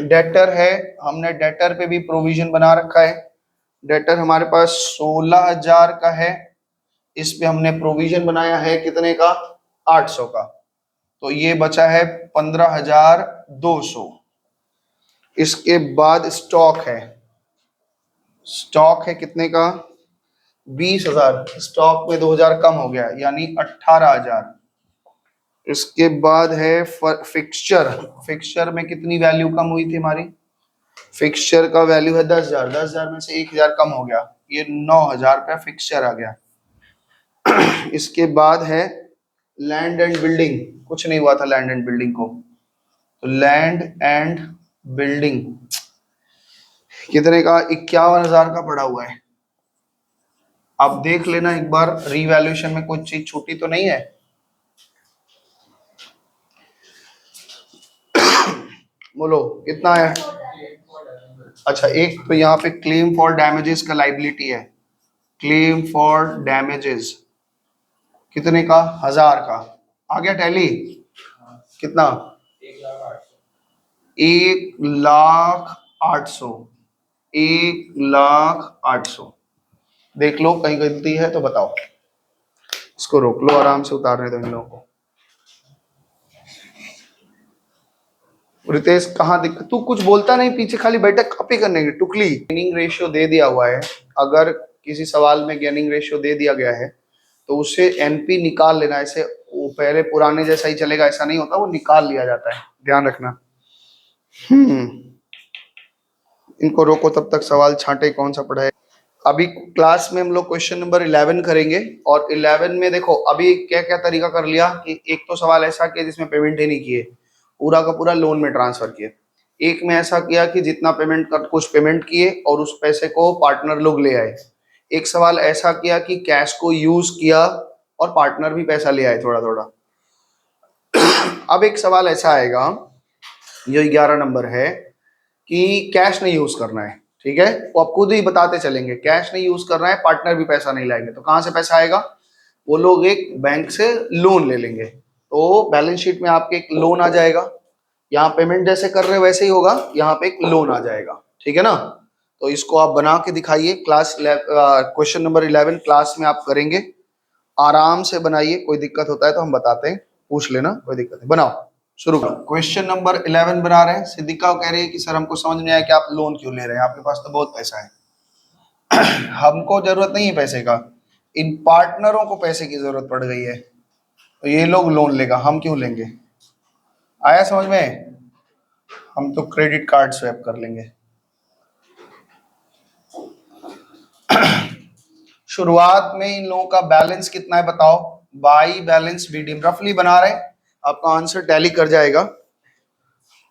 डेटर है, हमने डेटर पे भी प्रोविजन बना रखा है। डेटर हमारे पास 16,000 का है, इस पे हमने प्रोविजन बनाया है कितने का, 800 का। तो ये बचा है 15,200। इसके बाद स्टॉक है, स्टॉक है कितने का, 20,000। स्टॉक में 2,000 कम हो गया, यानी 18,000। इसके बाद है फिक्सचर। फिक्सचर में कितनी वैल्यू कम हुई थी हमारी, फिक्सचर का वैल्यू है 10,000। 10,000 में से 1,000 कम हो गया, ये 9,000 रुपया फिक्सचर आ गया। इसके बाद है लैंड एंड बिल्डिंग, कुछ नहीं हुआ था लैंड एंड बिल्डिंग को, तो लैंड एंड बिल्डिंग कितने का, 51,000 का पड़ा हुआ है। आप देख लेना एक बार, रीवैल्यूएशन में कुछ चीज छूटी तो नहीं है। बोलो कितना है, अच्छा एक तो यहाँ पे क्लेम फॉर डैमेजेस का लाइबिलिटी है, क्लेम फॉर डैमेजेस कितने का, 1,000 का। आ गया टैली, कितना, 1,08,000। 1,08,000। देख लो कहीं गलती है तो बताओ, इसको रोक लो, आराम से उतारने दो इन लोगों को। रितेश कहाँ दिक्कत, तू कुछ बोलता नहीं, पीछे खाली बैठक कॉपी करने की टुकली। गेनिंग रेशियो दे दिया हुआ है, अगर किसी सवाल में गेनिंग रेशियो दे दिया गया है तो उससे एनपी निकाल लेना। ऐसे वो पहले पुराने जैसा ही चलेगा ऐसा नहीं होता, वो निकाल लिया जाता है, ध्यान रखना। इनको रोको, तब तक सवाल छांटे कौन सा पढ़ा है। अभी क्लास में हम लोग क्वेश्चन नंबर 11 करेंगे, और 11 में देखो अभी क्या क्या तरीका कर लिया कि एक तो सवाल ऐसा किया जिसमें पेमेंट ही नहीं किए, पूरा का पूरा लोन में ट्रांसफर किए। एक में ऐसा किया कि जितना पेमेंट कर कुछ पेमेंट किए और उस पैसे को पार्टनर लोग ले आए। एक सवाल ऐसा किया कि कैश को यूज किया और पार्टनर भी पैसा ले आए थोड़ा थोड़ा। अब एक सवाल ऐसा आएगा, जो 11 नंबर है, कि कैश नहीं यूज करना है। ठीक है, वो आप खुद ही बताते चलेंगे, कैश नहीं यूज करना है, पार्टनर भी पैसा नहीं लाएंगे, तो कहां से पैसा आएगा, वो लोग एक बैंक से लोन ले लेंगे। तो बैलेंस शीट में आपके एक लोन आ जाएगा, यहाँ पेमेंट जैसे कर रहे हैं वैसे ही होगा, यहाँ पे एक लोन आ जाएगा। ठीक है ना, तो इसको आप बना के दिखाइए। क्लास क्वेश्चन नंबर 11 क्लास में आप करेंगे, आराम से बनाइए, कोई दिक्कत होता है तो हम बताते हैं, पूछ लेना, कोई दिक्कत नहीं। बनाओ, शुरू करो। क्वेश्चन नंबर 11 बना रहे हैं। सिद्धिका कह रही है कि सर हमको समझ नहीं आया कि आप लोन क्यों ले रहे हैं, आपके पास तो बहुत पैसा है। हमको जरूरत नहीं है पैसे का, इन पार्टनरों को पैसे की जरूरत पड़ गई है। तो ये लोग लोन लेगा, हम क्यों लेंगे? आया समझ में? हम तो क्रेडिट कार्ड स्वैप कर लेंगे। शुरुआत में इन लोगों का बैलेंस कितना है बताओ? बाई बैलेंस बीडीएम रफली बना रहे हैं, आपका आंसर टैली कर जाएगा।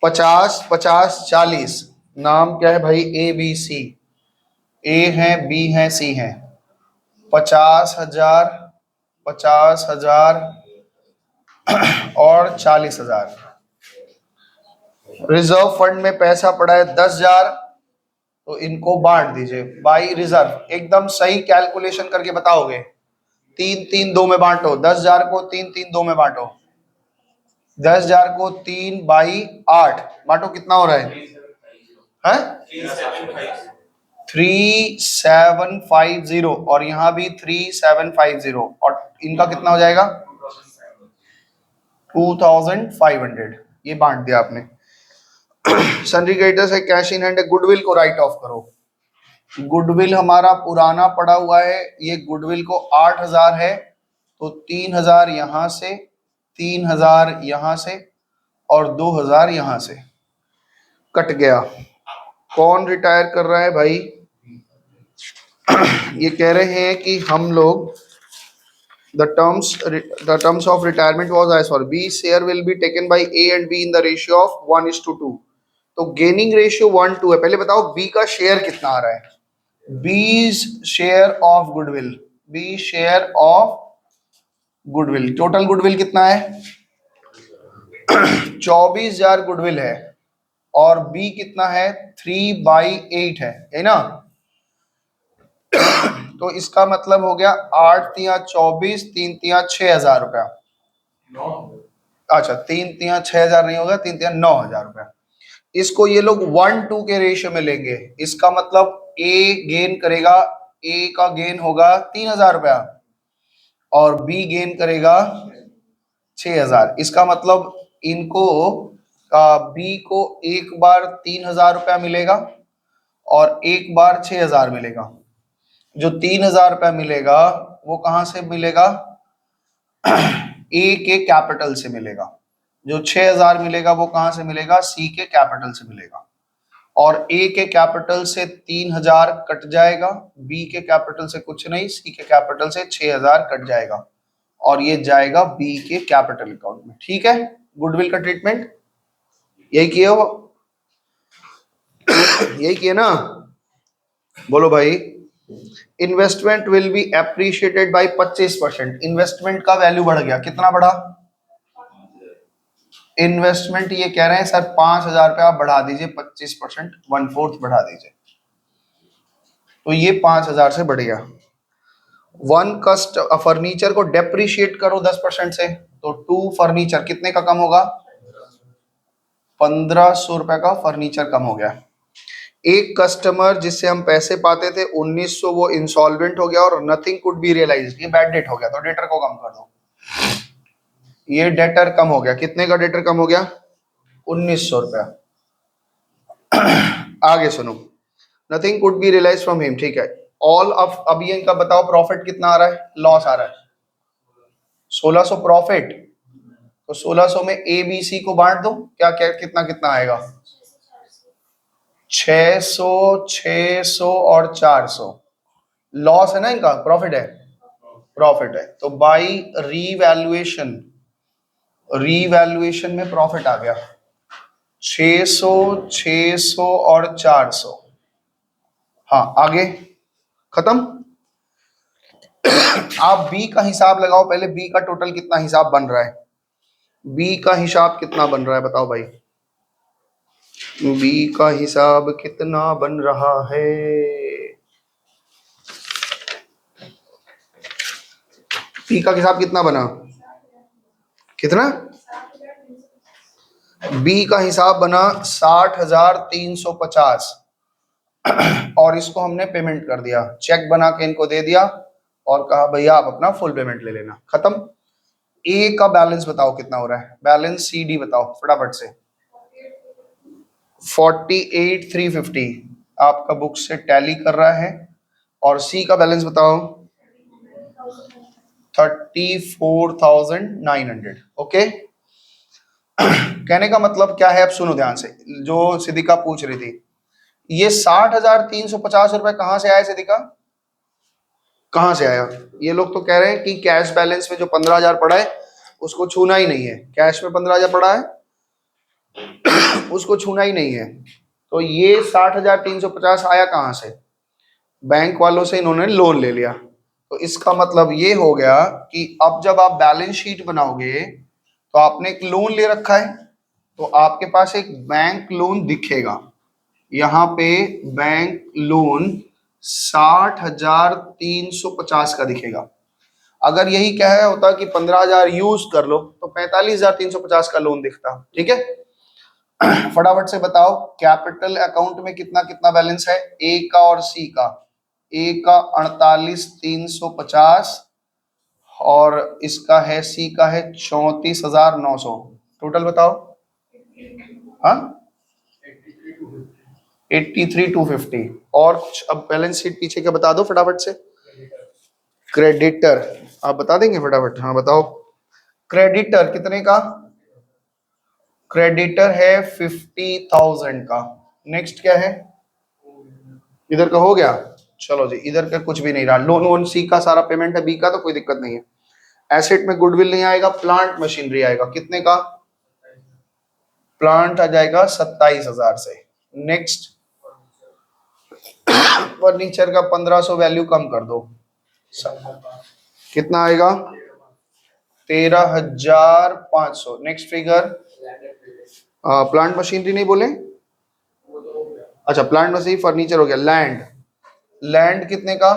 50 50 40। नाम क्या है भाई? A B C. ए है, बी है, सी है। 50,000, 50,000 और 40,000। रिजर्व फंड में पैसा पड़ा है 10,000, तो इनको बांट दीजिए बाई रिजर्व। एकदम सही कैलकुलेशन करके बताओगे। 3-3-2 में बांटो, 10,000 को 3-3-2 में बांटो। 10,000 को 3/8 बांटो, कितना हो रहा है? 3750 और यहाँ भी 3750 और इनका कितना हो जाएगा? 2500। ये बांट दिया आपने। सन्ड्री क्रेडिटर्स है, कैश इन हैंड है, गुडविल को राइट ऑफ करो। गुडविल हमारा पुराना पड़ा हुआ है, ये गुडविल को 8,000 है, तो 3,000 यहां से, 3,000 यहां से और 2,000 यहां से कट गया। कौन रिटायर कर रहा है भाई? ये कह रहे हैं कि हम लोग the terms of retirement was as follows: B share will be taken by A and B in the ratio of 1:2। तो गेनिंग रेशियो 1:2 है। पहले बताओ B का शेयर कितना आ रहा है? B's share of goodwill, B share of goodwill, total goodwill कितना है? 24,000 गुडविल है और B कितना है? 3/8 है ना? तो इसका मतलब हो गया 8×3=24, 3×3=6,000 रुपया। अच्छा, 3×3=6,000 नहीं होगा, 3×3=9,000 रुपया। इसको ये लोग 1:2 के रेशियो में लेंगे। इसका मतलब ए गेन करेगा, ए का गेन होगा 3,000 रुपया और बी गेन करेगा 6,000। इसका मतलब इनको बी को एक बार 3,000 रुपया मिलेगा और एक बार 6,000 मिलेगा। जो 3,000 रुपया मिलेगा वो कहां से मिलेगा? ए के कैपिटल से मिलेगा। जो 6,000 मिलेगा वो कहां से मिलेगा? सी के कैपिटल से मिलेगा। और ए के कैपिटल से 3,000 कट जाएगा, बी के कैपिटल से कुछ नहीं, सी के कैपिटल से 6,000 कट जाएगा और ये जाएगा बी के कैपिटल अकाउंट में। ठीक है, गुडविल का ट्रीटमेंट यही किए हो? यही किए ना? बोलो भाई। Investment will be appreciated by 25%। Investment का वैल्यू बढ़ गया, कितना बढ़ा? इन्वेस्टमेंट ये कह रहे हैं सर 5,000 रुपया बढ़ा दीजिए, 25%, 1/4 बढ़ा दीजिए, तो ये 5,000 से बढ़ गया। फर्नीचर को डेप्रिशिएट करो 10% से, तो 2 फर्नीचर कितने का कम होगा? 1,500 रुपए का फर्नीचर कम हो गया। एक कस्टमर जिससे हम पैसे पाते थे 1,900, वो इंसॉल्वेंट हो गया और नथिंग कुड बी रियलाइज्ड, ये बैड डेट हो गया, तो डेटर को कम कर दो। ये डेटर कम हो गया, कितने का डेटर कम हो गया? 1,900 रुपया। आगे सुनो, nothing could be realise from him, ठीक है। ऑल ऑफ, अभी इनका बताओ प्रॉफिट कितना आ रहा है, लॉस आ रहा है? 1,600 प्रॉफिट, तो 1,600 में ए बी सी को बांट दो, क्या क्या कितना कितना आएगा? 600, 600 और 400। लॉस है ना इनका, प्रॉफिट है? प्रॉफिट है, तो बाई रीवैल्यूएशन, रीवैल्यूएशन में प्रॉफिट आ गया 600, 600 और 400। हाँ, आगे खत्म। आप बी का हिसाब लगाओ पहले, बी का टोटल कितना हिसाब बन रहा है? बी का हिसाब कितना बन रहा है बताओ भाई? बी का हिसाब कितना बन रहा है? बी का हिसाब कितना बना? कितना? बी का हिसाब बना 60,350 और इसको हमने पेमेंट कर दिया, चेक बना के इनको दे दिया और कहा भैया आप अपना फुल पेमेंट ले लेना, खत्म। ए का बैलेंस बताओ कितना हो रहा है? बैलेंस सी डी बताओ फटाफट से। 48,350 आपका बुक से टैली कर रहा है। और सी का बैलेंस बताओ? 34,900। ओके, कहने का मतलब क्या है, अब सुनो ध्यान से, जो सिद्धिका पूछ रही थी, ये 60,350 रुपए कहां से आया सिद्धिका, कहां से आया? ये लोग तो कह रहे हैं कि कैश बैलेंस में जो 15,000 पड़ा है उसको छूना ही नहीं है, कैश में 15,000 पड़ा है उसको छूना ही नहीं है। तो ये 60,350 आया कहां से? बैंक वालों से इन्होंने लोन ले लिया। तो इसका मतलब ये हो गया कि अब जब आप बैलेंस शीट बनाओगे तो आपने एक लोन ले रखा है, तो आपके पास एक बैंक लोन दिखेगा, यहाँ पे बैंक लोन 60,350 का दिखेगा। अगर यही कहा होता कि 15,000 यूज कर लो तो 45,350 का लोन दिखता। ठीक है, फटाफट से बताओ कैपिटल अकाउंट में कितना कितना बैलेंस है, ए का और सी का। ए का 48,350 और इसका है, सी का है 34,900। टोटल बताओ। हाँ, 83,250। और कुछ अब बैलेंस शीट पीछे का बता दो फटाफट से। क्रेडिटर आप बता देंगे फटाफट? हाँ बताओ। क्रेडिटर कितने का? क्रेडिटर है 50,000 का। नेक्स्ट क्या है? इधर का हो गया, चलो जी, इधर का कुछ भी नहीं रहा। लोन वोन सी का सारा पेमेंट है, बी का तो कोई दिक्कत नहीं है। एसेट में गुडविल नहीं आएगा, प्लांट मशीनरी आएगा। कितने का? प्लांट आ जाएगा 27,000 से। नेक्स्ट, फर्नीचर का 1,500 वैल्यू कम कर दो, कितना आएगा? 13,500। नेक्स्ट फिगर, प्लांट मशीनरी नहीं बोले? अच्छा, प्लांट मशीनरी, फर्नीचर हो गया। लैंड, लैंड कितने का?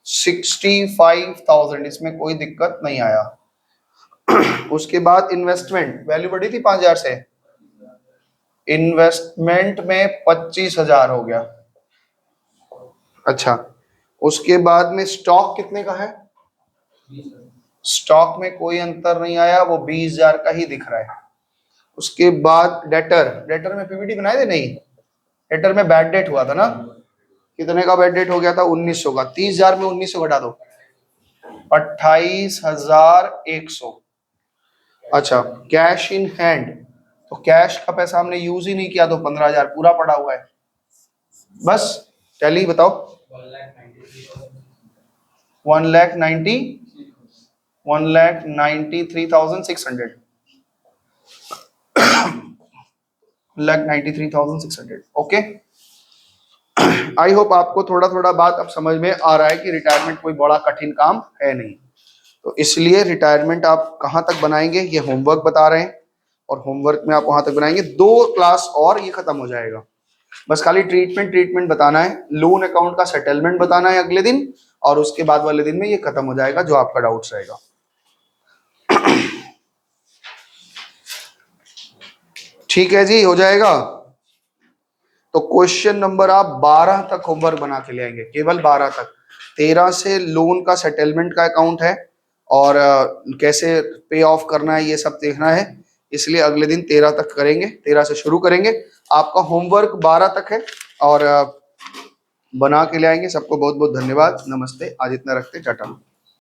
65,000, इसमें कोई दिक्कत नहीं आया। उसके बाद इन्वेस्टमेंट, वैल्यू बढ़ी थी 5,000 से, इन्वेस्टमेंट में 25,000 हो गया। अच्छा, उसके बाद में स्टॉक कितने का है? स्टॉक में कोई अंतर नहीं आया, वो 20,000 का ही दिख रहा है। उसके बाद डेटर, डेटर में पीपीटी बनाए थे नहीं? डेटर में बैड डेट हुआ था ना, कितने का बैड डेट हो गया था? 1,900 का। 30,000 में 1,900 घटा दो, 28,100। अच्छा, कैश इन हैंड, तो कैश का पैसा हमने यूज ही नहीं किया तो 15,000 पूरा पड़ा हुआ है। बस टैली बताओ। 1,93,600। 1,93,600। ओके, आई होप आपको थोड़ा थोड़ा बात अब समझ में आ रहा है कि रिटायरमेंट कोई बड़ा कठिन काम है नहीं। तो इसलिए रिटायरमेंट आप कहाँ तक बनाएंगे ये होमवर्क बता रहे हैं, और होमवर्क में आप वहां तक बनाएंगे। 2 क्लास और ये खत्म हो जाएगा। बस खाली ट्रीटमेंट बताना है, लोन अकाउंट का सेटलमेंट बताना है अगले दिन, और उसके बाद वाले दिन में ये खत्म हो जाएगा जो आपका डाउट्स रहेगा। ठीक है जी, हो जाएगा। तो क्वेश्चन नंबर आप 12 तक होमवर्क बना के ले आएंगे, केवल 12 तक। 13 से लोन का सेटलमेंट का अकाउंट है और कैसे पे ऑफ करना है ये सब देखना है, इसलिए अगले दिन 13 तक करेंगे, 13 से शुरू करेंगे। आपका होमवर्क 12 तक है और बना के ले आएंगे। सबको बहुत बहुत धन्यवाद, नमस्ते, आज इतना रखते, टाटा।